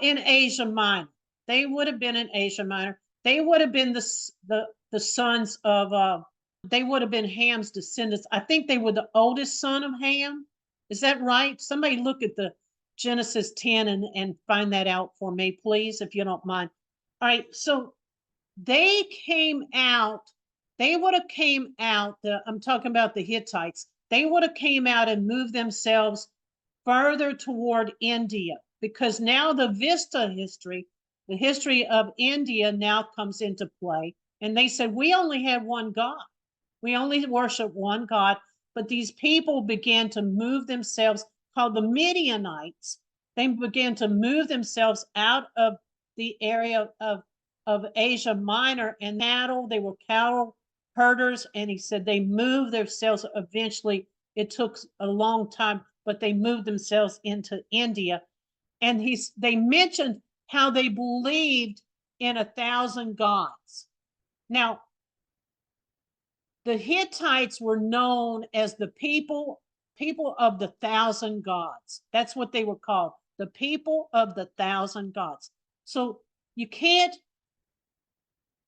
Speaker 1: in Asia Minor. They would have been in Asia Minor. they would have been the sons of they would have been Ham's descendants. I think they were the oldest son of Ham. Is that right? Somebody look at the Genesis 10 and find that out for me, please, if you don't mind. All right, so they came out, they would have came out, I'm talking about the Hittites, they would have came out and moved themselves further toward India, because now the Vista history, the history of India now comes into play. And they said, we only have one God. We only worship one God. But these people began to move themselves, called the Midianites. They began to move themselves out of the area of Asia Minor and cattle. They were cattle herders. And he said they moved themselves eventually. It took a long time, but they moved themselves into India. And they mentioned how they believed in 1,000 gods. Now, the Hittites were known as the people of the 1,000 gods. That's what they were called, the people of the 1,000 gods. So you can't,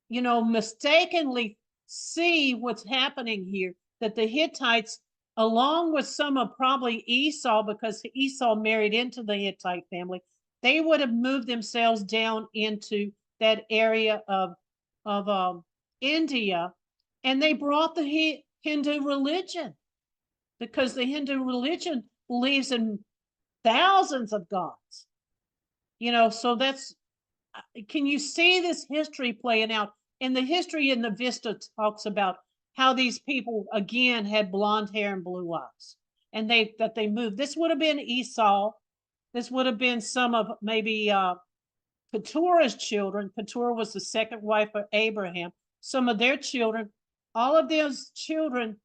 Speaker 1: mistakenly see what's happening here, that the Hittites, along with some of probably Esau, because Esau married into the Hittite family, they would have moved themselves down into that area of India, and they brought the Hindu religion, because the Hindu religion believes in thousands of gods. So that's, can you see this history playing out? And the history in the Vista talks about how these people again had blonde hair and blue eyes, and that they moved. This would have been Esau. This would have been some of maybe Keturah's children. Keturah was the second wife of Abraham. Some of their children, all of those children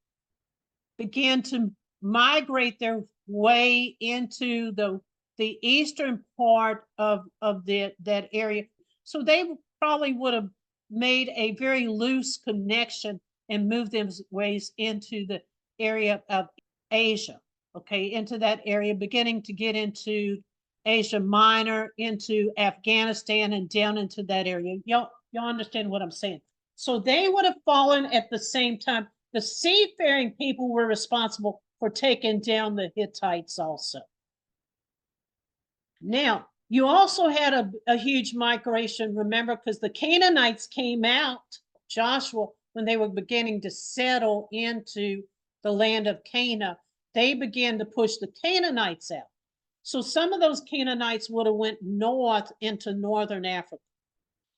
Speaker 1: began to migrate their way into the eastern part of that area. So they probably would have made a very loose connection and moved them ways into the area of Asia, okay, into that area, beginning to get into Asia Minor, into Afghanistan, and down into that area. Y'all understand what I'm saying? So they would have fallen at the same time. The seafaring people were responsible for taking down the Hittites also. Now, you also had a huge migration, remember, because the Canaanites came out, Joshua, when they were beginning to settle into the land of Canaan, they began to push the Canaanites out. So some of those Canaanites would have went north into northern Africa,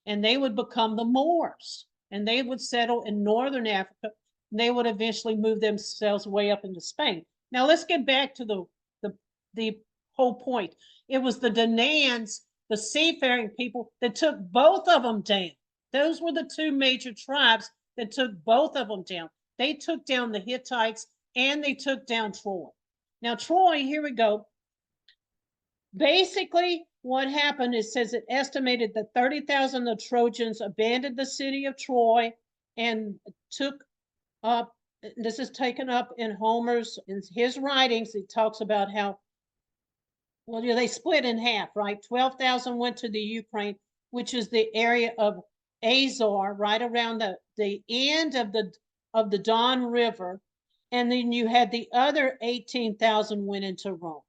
Speaker 1: and they would become the Moors, and they would settle in northern Africa. They would eventually move themselves way up into Spain. Now let's get back to the whole point. It was the Danaans, the seafaring people, that took both of them down. Those were the two major tribes that took both of them down. They took down the Hittites and they took down Troy. Now Troy, here we go. Basically, what happened is, says it estimated that 30,000 of the Trojans abandoned the city of Troy and took up, this is taken up in Homer's, in his writings. He talks about how, well, they split in half, right? 12,000 went to the Ukraine, which is the area of Azor, right around the end of the Don River. And then you had the other 18,000 went into Rome.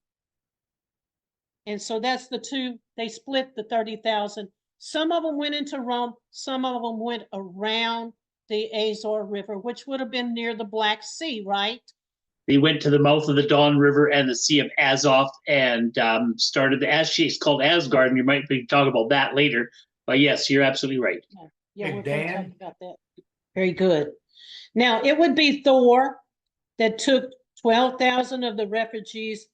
Speaker 1: And so that's the two, they split the 30,000. Some of them went into Rome, some of them went around the Azor River, which would have been near the Black Sea, right?
Speaker 3: They went to the mouth of the Don River and the Sea of Azov and started it's called Asgard, and you might be talking about that later. But yes, you're absolutely right.
Speaker 1: Yeah,
Speaker 4: Hey,
Speaker 1: we're going to
Speaker 4: Dan?
Speaker 1: talk about that. Very good. Now, it would be Thor that took 12,000 of the refugees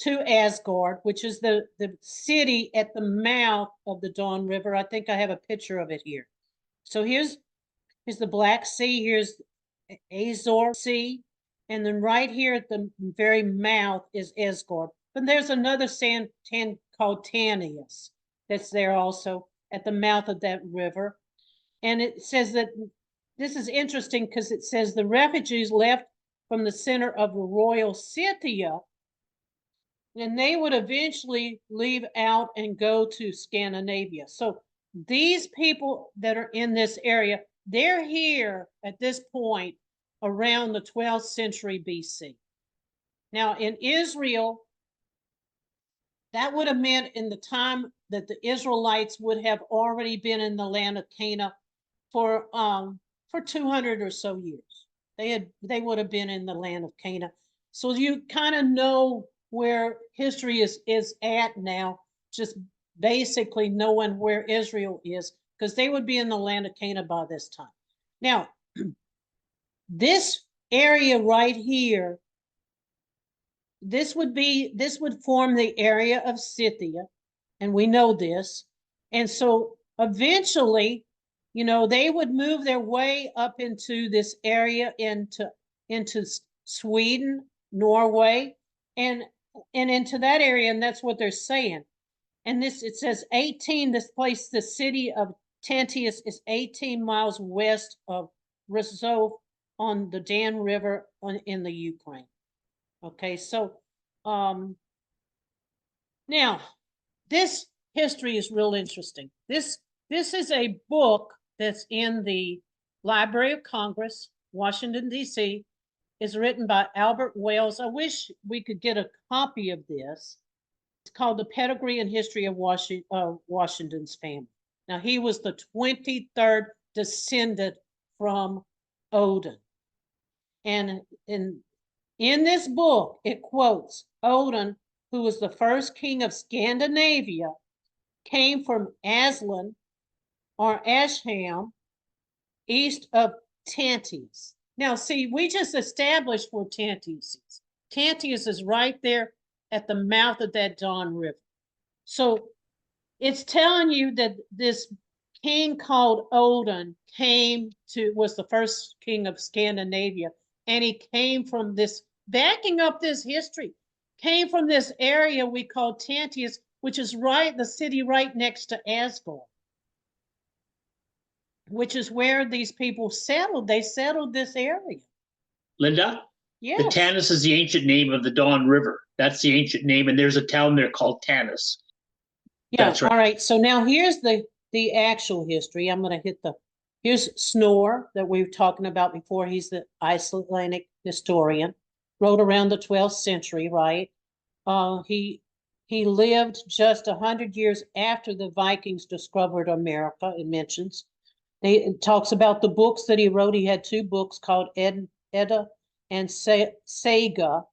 Speaker 1: to Asgard, which is the city at the mouth of the Don River. I think I have a picture of it here. So here's the Black Sea, here's Azor Sea, and then right here at the very mouth is Asgard. But there's another sand called Tannius that's there also at the mouth of that river. And it says that, this is interesting because it says the refugees left from the center of the royal Scythia, and they would eventually leave out and go to Scandinavia. So these people that are in this area, they're here at this point around the 12th century BC. Now, in Israel, that would have meant in the time that the Israelites would have already been in the land of Canaan for 200 or so years. They would have been in the land of Canaan. So you kind of know where history is at now, just basically knowing where Israel is, because they would be in the land of Canaan by this time. Now, this area right here, this would form the area of Scythia, and we know this. And so eventually, you know, they would move their way up into this area, into Sweden, Norway, and into that area, and that's what they're saying. And this, it says 18, this place, the city of Tantius is 18 miles west of Rostov on the Dan River in the Ukraine. Okay, so now this history is real interesting. This is a book that's in the Library of Congress, Washington, D.C. It's written by Albert Wells. I wish we could get a copy of this. It's called The Pedigree and History of Washington's Family. Now, he was the 23rd descendant from Odin. And in this book, it quotes Odin, who was the first king of Scandinavia, came from Aslan or Asham, east of Tantius. Now, see, we just established where Tantius is. Tantius is right there at the mouth of that Don River. So it's telling you that this king called Odin was the first king of Scandinavia, and he came from this, backing up this history, came from this area we call Tantius, which is the city right next to Asgard, which is where these people settled. They settled this area.
Speaker 3: Linda?
Speaker 1: Yes.
Speaker 3: The Tanis is the ancient name of the Don River. That's the ancient name, and there's a town there called Tanis.
Speaker 1: Yeah,
Speaker 3: That's right.
Speaker 1: all right. So now here's the actual history. I'm going to hit here's Snorre that we were talking about before. He's the Icelandic historian, wrote around the 12th century, right? He lived just 100 years after the Vikings discovered America, it mentions. It talks about the books that he wrote. He had 2 books called Edda and Saga.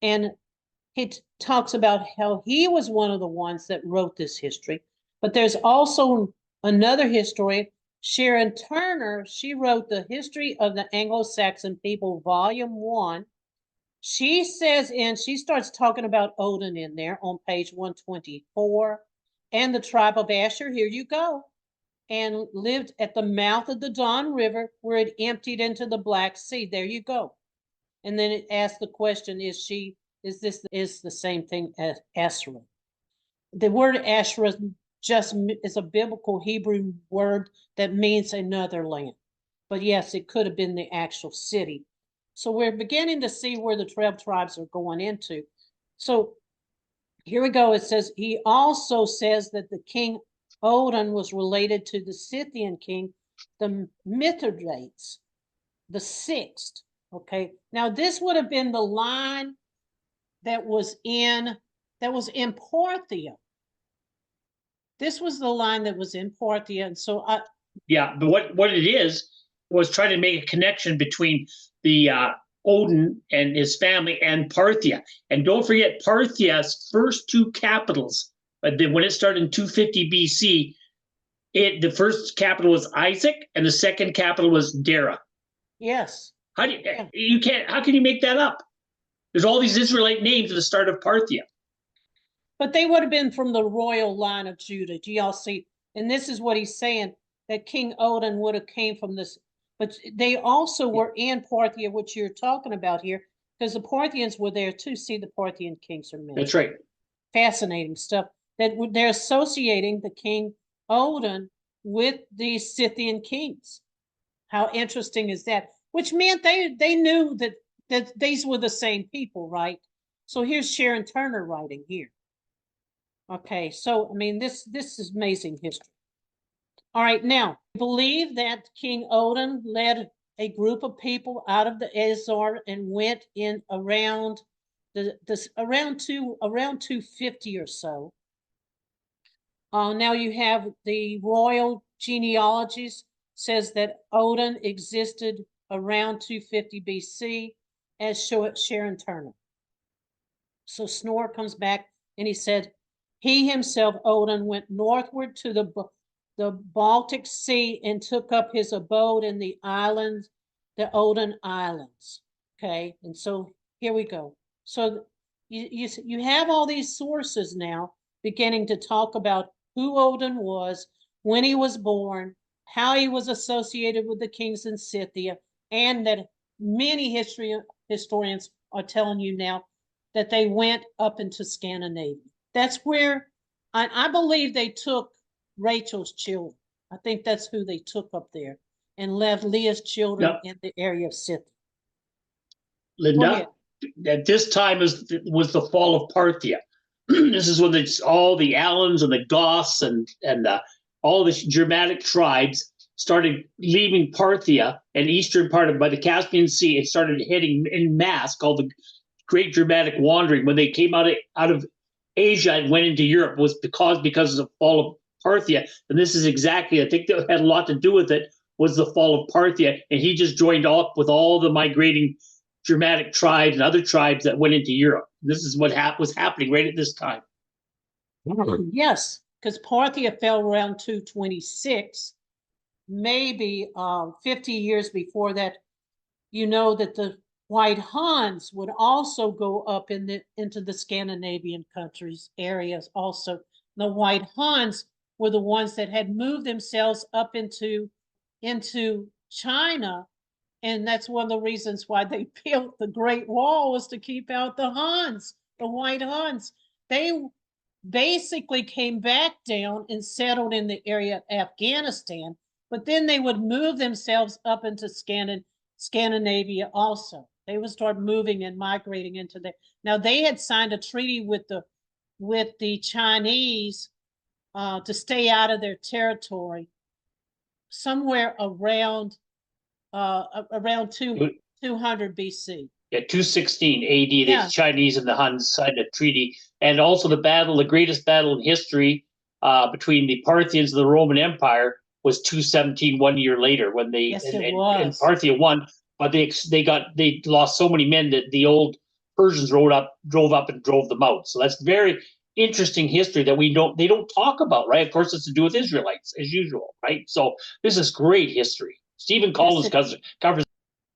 Speaker 1: And he talks about how he was one of the ones that wrote this history. But there's also another historian, Sharon Turner. She wrote The History of the Anglo-Saxon People, Volume 1. She says, and she starts talking about Odin in there on page 124, and the tribe of Asher, here you go, and lived at the mouth of the Don River where it emptied into the Black Sea. There you go. And then it asks the question, is this the same thing as Asherah? The word Asherah just is a biblical Hebrew word that means another land. But yes, it could have been the actual city. So we're beginning to see where the 12 tribes are going into. So here we go. It says, he also says that the king Odin was related to the Scythian king, the Mithridates, the 6th. Okay. Now this would have been the line that was in Parthia. This was the line that was in Parthia. And so
Speaker 3: yeah, but what it is was trying to make a connection between the Odin and his family and Parthia. And don't forget, Parthia's first 2 capitals, but then when it started in 250 BC, the first capital was Isaac and the second capital was Dara.
Speaker 1: Yes.
Speaker 3: How can you make that up? There's all these Israelite names at the start of Parthia.
Speaker 1: But they would have been from the royal line of Judah. Do y'all see? And this is what he's saying, that King Odin would have came from this. But they also were in Parthia, which you're talking about here, because the Parthians were there too. See, the Parthian kings are mentioned.
Speaker 3: That's right.
Speaker 1: Fascinating stuff. That they're associating the King Odin with these Scythian kings. How interesting is that? Which meant they knew that these were the same people, right? So here's Sharon Turner writing here. Okay, so I mean this is amazing history. All right, now, I believe that King Odin led a group of people out of the Azor and went in around around 250 or so. Now you have the royal genealogies says that Odin existed around 250 BC, as Sharon Turner. So Snorre comes back and he said, he himself, Odin, went northward to the Baltic Sea and took up his abode in the islands, the Odin Islands. Okay, and so here we go. So you have all these sources now beginning to talk about who Odin was, when he was born, how he was associated with the kings in Scythia, and that many historians are telling you now that they went up into Scandinavia. That's where I believe they took Rachel's children. I think that's who they took up there and left Leah's children in the area of Scythia.
Speaker 3: Linda, at this time was the fall of Parthia. This is when all the Alans and the Goths and all the Germanic tribes started leaving Parthia and eastern part of by the Caspian Sea. It started heading in mass, called the Great Germanic Wandering. When they came out of Asia and went into Europe, was because of the fall of Parthia. And this is exactly, I think that had a lot to do with it, was the fall of Parthia. And he just joined up with all the migrating Germanic tribes and other tribes that went into Europe. This is what was happening right at this time.
Speaker 1: Yes, because Parthia fell around 226, maybe 50 years before that. You know that the White Huns would also go up into the Scandinavian countries areas also. The White Huns were the ones that had moved themselves up into China. And that's one of the reasons why they built the Great Wall, was to keep out the Huns, the White Huns. They basically came back down and settled in the area of Afghanistan, but then they would move themselves up into Scandinavia also. They would start moving and migrating into there. Now they had signed a treaty with the Chinese to stay out of their territory somewhere around 200 BC.
Speaker 3: Yeah, 216 AD, the Chinese and the Huns signed a treaty. And also the greatest battle in history between the Parthians and the Roman Empire was 217, 1 year later, when and Parthia won, but they lost so many men that the old Persians drove up and drove them out. So that's very interesting history that they don't talk about, right? Of course, it's to do with Israelites as usual, right? So this is great history. Stephen Collins covers.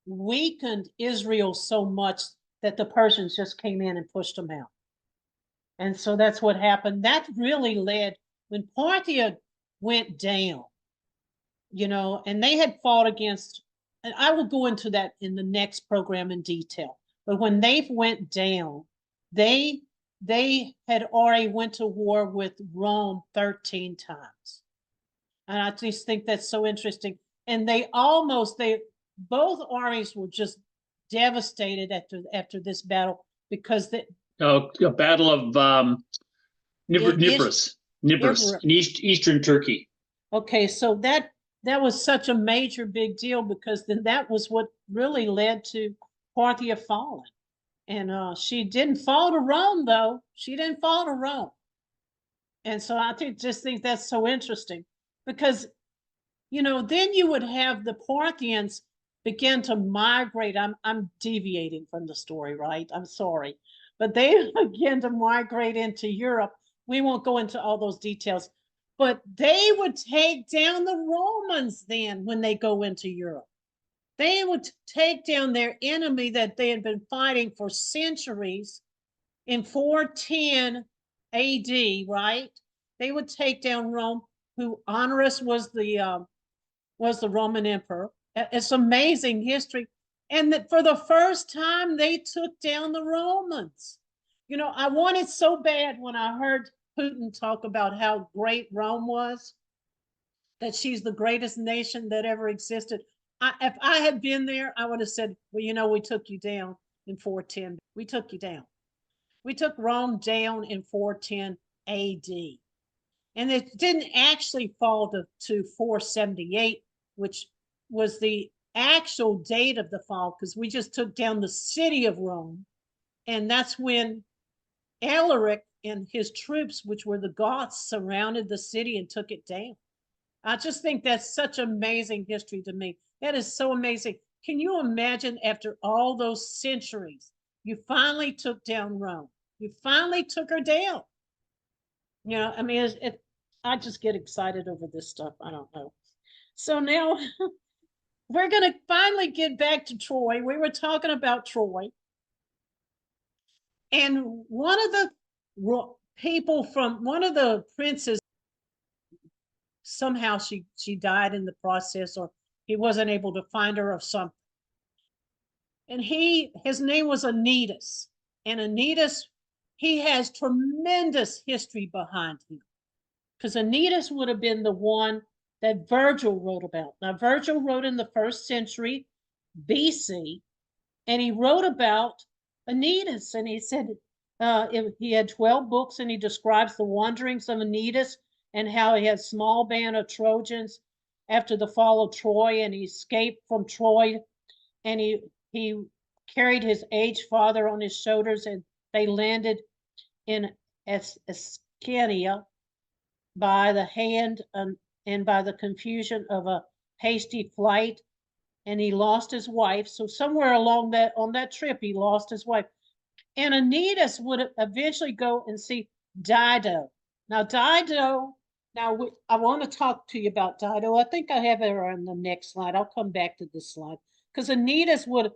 Speaker 1: Weakened Israel so much that the Persians just came in and pushed them out. And so that's what happened. That really led, when Parthia went down, and they had fought against, and I will go into that in the next program in detail, but when they went down, they had already went to war with Rome 13 times. And I just think that's so interesting. And both armies were just devastated after this battle, because the
Speaker 3: battle of Nippurus in eastern Turkey.
Speaker 1: Okay, so that was such a major big deal, because then that was what really led to Parthia falling. And she didn't fall to Rome, though. She didn't fall to Rome. And so I just think that's so interesting, because then you would have the Parthians begin to migrate. I'm deviating from the story, right? I'm sorry. But they began to migrate into Europe. We won't go into all those details, but they would take down the Romans then when they go into Europe. They would take down their enemy that they had been fighting for centuries in 410 AD, right? They would take down Rome, who Honorius was the Roman emperor. It's amazing history. And that for the first time, they took down the Romans. I wanted so bad when I heard Putin talk about how great Rome was, that she's the greatest nation that ever existed. If I had been there, I would have said, well, we took you down in 410. We took you down. We took Rome down in 410 AD.
Speaker 5: And it didn't actually fall to 478, which was the actual date of the fall, because we just took down the city of Rome. And that's when Alaric and his troops, which were the Goths, surrounded the city and took it down. I just think that's such amazing history to me. That is so amazing. Can you imagine, after all those centuries, you finally took down Rome? You finally took her down. You know, I mean, I just get excited over this stuff. I don't know. So now we're going to finally get back to Troy. We were talking about Troy. And one of the people from one of the princes, somehow she died in the process, or he wasn't able to find her or something. And his name was Aeneas. And Aeneas, he has tremendous history behind him, because Aeneas would have been the one that Virgil wrote about. Now, Virgil wrote in the 1st century BC, and he wrote about Aeneas, and he said he had 12 books, and he describes the wanderings of Aeneas and how he had a small band of Trojans after the fall of Troy, and he escaped from Troy, and he carried his aged father on his shoulders, and they landed in Ascania by the hand and by the confusion of a hasty flight, and he lost his wife. So somewhere along on that trip, he lost his wife. And Aeneas would eventually go and see Dido. Now, Dido, I want to talk to you about Dido. I think I have her on the next slide. I'll come back to this slide. Because Aeneas would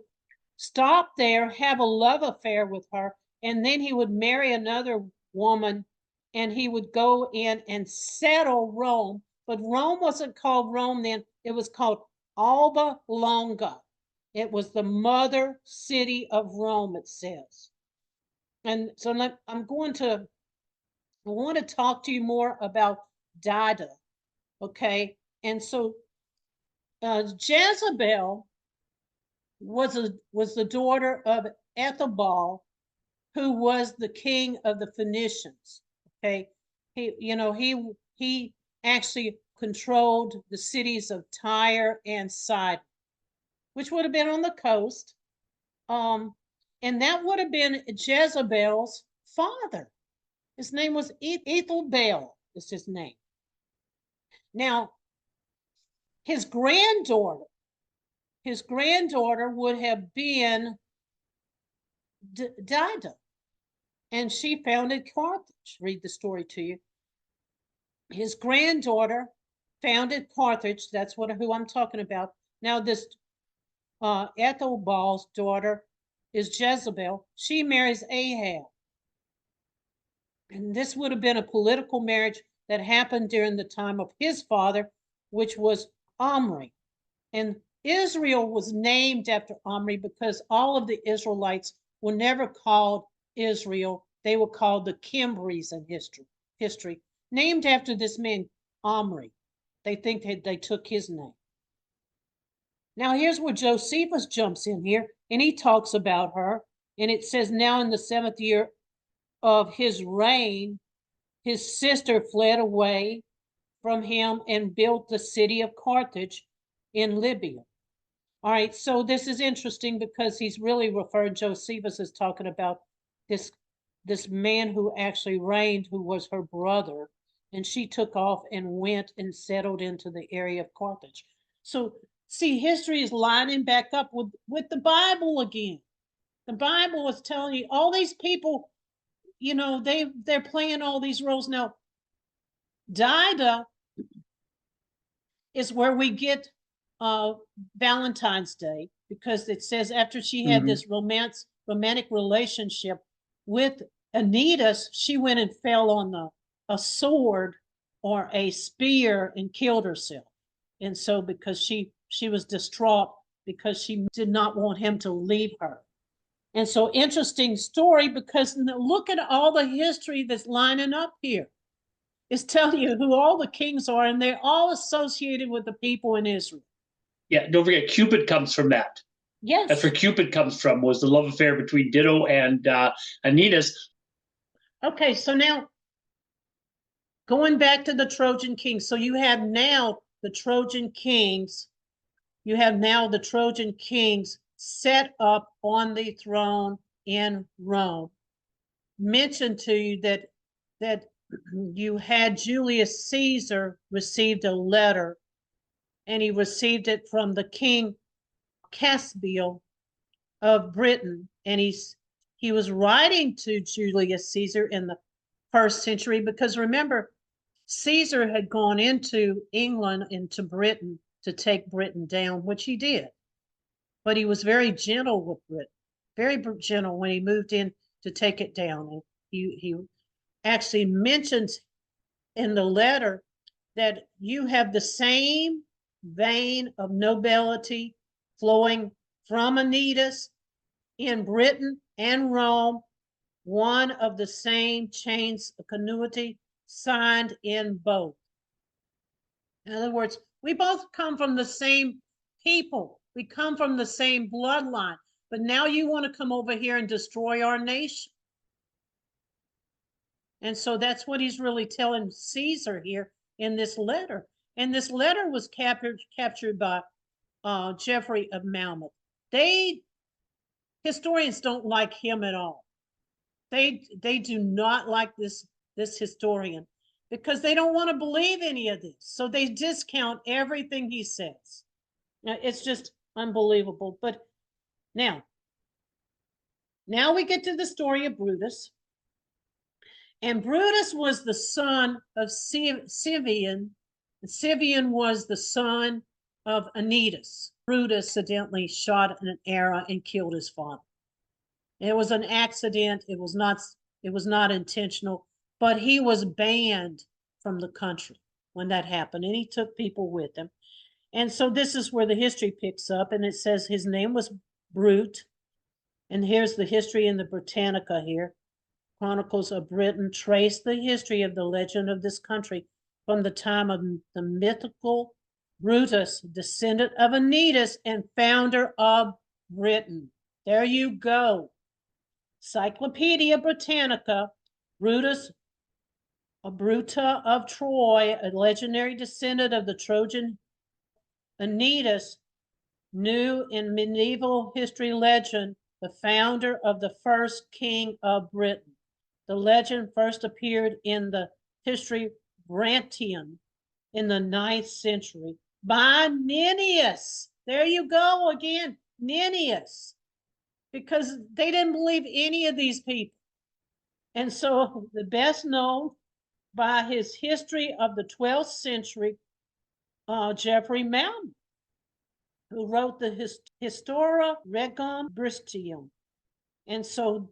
Speaker 5: stop there, have a love affair with her, and then he would marry another woman, and he would go in and settle Rome. But Rome wasn't called Rome then. It was called Alba Longa. It was the mother city of Rome, it says. And so I want to talk to you more about Dido, okay? And so Jezebel was the daughter of Ethelbald, who was the king of the Phoenicians. Okay, he actually controlled the cities of Tyre and Sidon, which would have been on the coast. And that would have been Jezebel's father. His name was Ethelbald, is his name. Now, his granddaughter would have been Dido, and she founded Carthage. Read the story to you. His granddaughter founded Carthage. That's who I'm talking about. Now, this Ethelbald's daughter is Jezebel. She marries Ahab. And this would have been a political marriage that happened during the time of his father, which was Omri. And Israel was named after Omri because all of the Israelites were never called Israel. They were called the Kimbries in history, named after this man, Omri. They think they took his name. Now, here's where Josephus jumps in here, and he talks about her. And it says, now in the 7th year of his reign, his sister fled away from him and built the city of Carthage in Libya. All right, so this is interesting because he's really referring, Josephus is talking about this man who actually reigned, who was her brother, and she took off and went and settled into the area of Carthage. So see, history is lining back up with the Bible again. The Bible is telling you all these people, they're playing all these roles. Now, Dido is where we get Valentine's Day, because it says after she had this romantic relationship with Aeneas, she went and fell on a sword or a spear and killed herself. And so because she was distraught because she did not want him to leave her. And so interesting story, because look at all the history that's lining up here. It's telling you who all the kings are, and they're all associated with the people in Israel.
Speaker 3: Yeah, don't forget, Cupid comes from that.
Speaker 5: Yes.
Speaker 3: That's where Cupid comes from, was the love affair between Dido and Aeneas.
Speaker 5: Okay, so now going back to the Trojan kings. So you have now the Trojan kings. You have now the Trojan kings set up on the throne in Rome. Mentioned to you that you had Julius Caesar received a letter, and he received it from the king Caspiel of Britain, and he was writing to Julius Caesar in the 1st century, because remember, Caesar had gone into England, into Britain, to take Britain down, which he did. But he was very gentle with Britain, very gentle when he moved in to take it down. And he actually mentions in the letter that you have the same vein of nobility flowing from Aeneas in Britain and Rome, one of the same chains of continuity signed in both. In other words, we both come from the same people. We come from the same bloodline. But now you want to come over here and destroy our nation. And so that's what he's really telling Caesar here in this letter. And this letter was captured by Geoffrey of Monmouth. Historians don't like him at all. They do not like this historian, because they don't want to believe any of this. So they discount everything he says. Now, it's just unbelievable. But now we get to the story of Brutus. And Brutus was the son of Civian. Civian was the son of Aeneas. Brutus accidentally shot an arrow and killed his father. It was an accident. It was not intentional, but he was banned from the country when that happened, and he took people with him. And so this is where the history picks up, and it says his name was Brute. And here's the history in the Britannica here. Chronicles of Britain trace the history of the legend of this country from the time of the mythical Brutus, descendant of Aeneas and founder of Britain. There you go. Encyclopedia Britannica, Brutus, a Bruta of Troy, a legendary descendant of the Trojan Aeneas, new in medieval history legend, the founder of the first king of Britain. The legend first appeared in the history Brantian in the 9th century by Nennius. There you go again, Nennius, because they didn't believe any of these people. And so the best known by his history of the 12th century, Geoffrey Monmouth, who wrote the Historia Regum Bristium. And so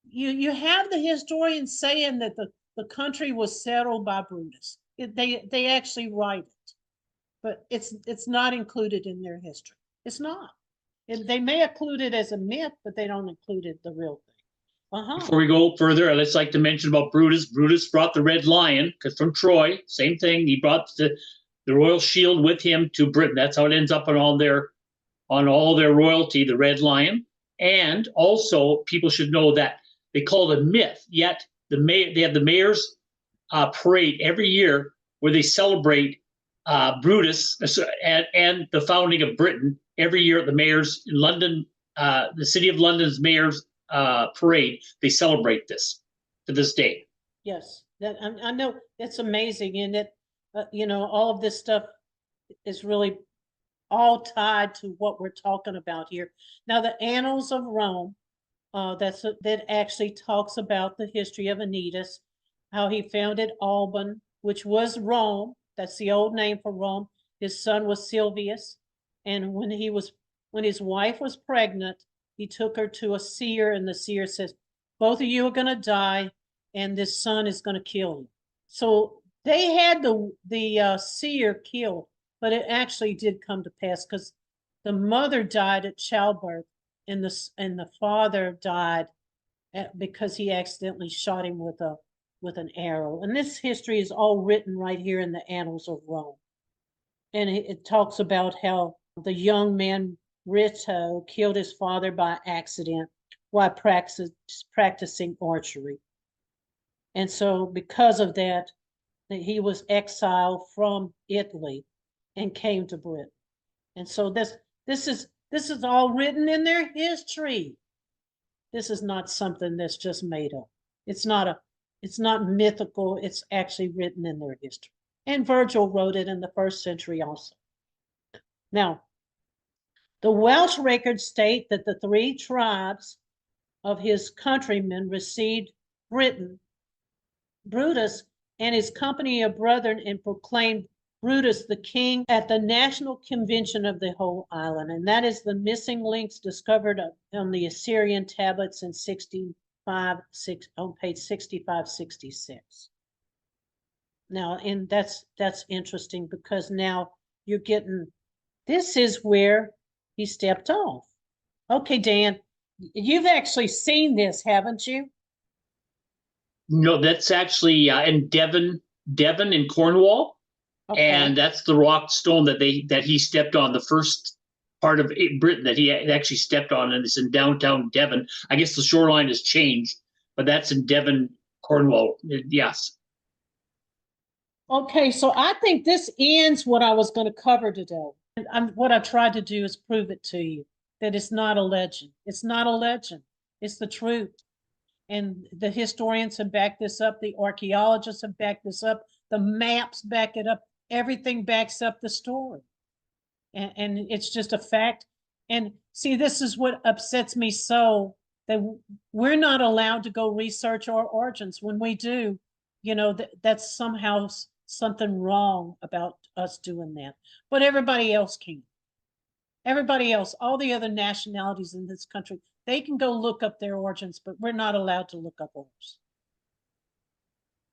Speaker 5: you have the historians saying that the country was settled by Brutus. They actually write it, but it's not included in their history. It's not. They may include it as a myth, but they don't include it the real thing.
Speaker 3: Before we go further, I'd just like to mention about Brutus. Brutus brought the Red Lion, because from Troy, same thing. He brought the royal shield with him to Britain. That's how it ends up on all their royalty, the Red Lion. And also, people should know that they call it a myth. Yet they have the mayor's parade every year where they celebrate Brutus and the founding of Britain every year at the mayor's in London, the city of London's mayor's parade. They celebrate this to this day.
Speaker 5: Yes, I know it's amazing, and it all of this stuff is really all tied to what we're talking about here. Now, the Annals of Rome, that actually talks about the history of Aeneas, how he founded Alban, which was Rome. That's the old name for Rome. His son was Silvius, and when his wife was pregnant, he took her to a seer, and the seer says, both of you are going to die, and this son is going to kill you. So they had the seer killed, but it actually did come to pass, because the mother died at childbirth, and the father died because he accidentally shot him with an arrow. And this history is all written right here in the Annals of Rome. And it talks about how the young man Rito killed his father by accident while practicing archery. And so because of that, that he was exiled from Italy and came to Britain. And so this is all written in their history. This is not something that's just made up. It's not mythical, it's actually written in their history. And Virgil wrote it in the 1st century also. Now, the Welsh records state that the 3 tribes of his countrymen received Brutus and his company of brethren and proclaimed Brutus the king at the national convention of the whole island. And that is the missing links discovered on the Assyrian tablets in on page 6566. Now, and that's interesting because now you're getting, this is where he stepped off. Okay, Dan, you've actually seen this, haven't you?
Speaker 3: No, that's actually in Devon in Cornwall.
Speaker 5: Okay.
Speaker 3: And that's the rock stone that he stepped on, the first part of Britain that he actually stepped on, and it's in downtown Devon. I guess the shoreline has changed, but that's in Devon, Cornwall. Yes.
Speaker 5: Okay, so I think this ends what I was going to cover today. And what I tried to do is prove it to you, that it's not a legend. It's not a legend. It's the truth. And the historians have backed this up. The archaeologists have backed this up. The maps back it up. Everything backs up the story. And it's just a fact. And see, this is what upsets me so, that we're not allowed to go research our origins. When we do, that's somehow something wrong about us doing that. But everybody else can. Everybody else, all the other nationalities in this country, they can go look up their origins, but we're not allowed to look up ours.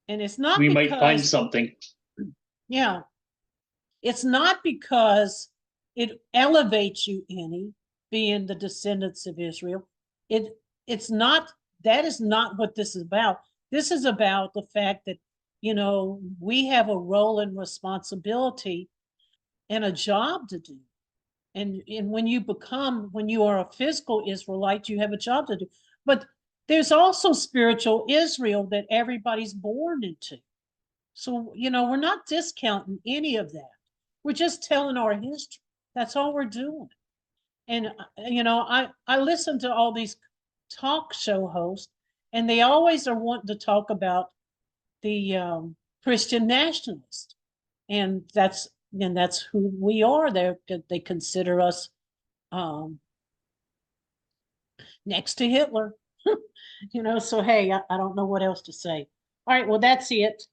Speaker 5: And it's not
Speaker 3: We
Speaker 5: because,
Speaker 3: might find something.
Speaker 5: yeah, it's not because it elevates you any, being the descendants of Israel. It's not, that is not what this is about. This is about the fact that, we have a role and responsibility and a job to do. And when you are a physical Israelite, you have a job to do. But there's also spiritual Israel that everybody's born into. So, we're not discounting any of that. We're just telling our history. That's all we're doing. And, I listen to all these talk show hosts, and they always are wanting to talk about the Christian nationalists. And that's who we are. They consider us next to Hitler. So hey, I don't know what else to say. All right, well, that's it.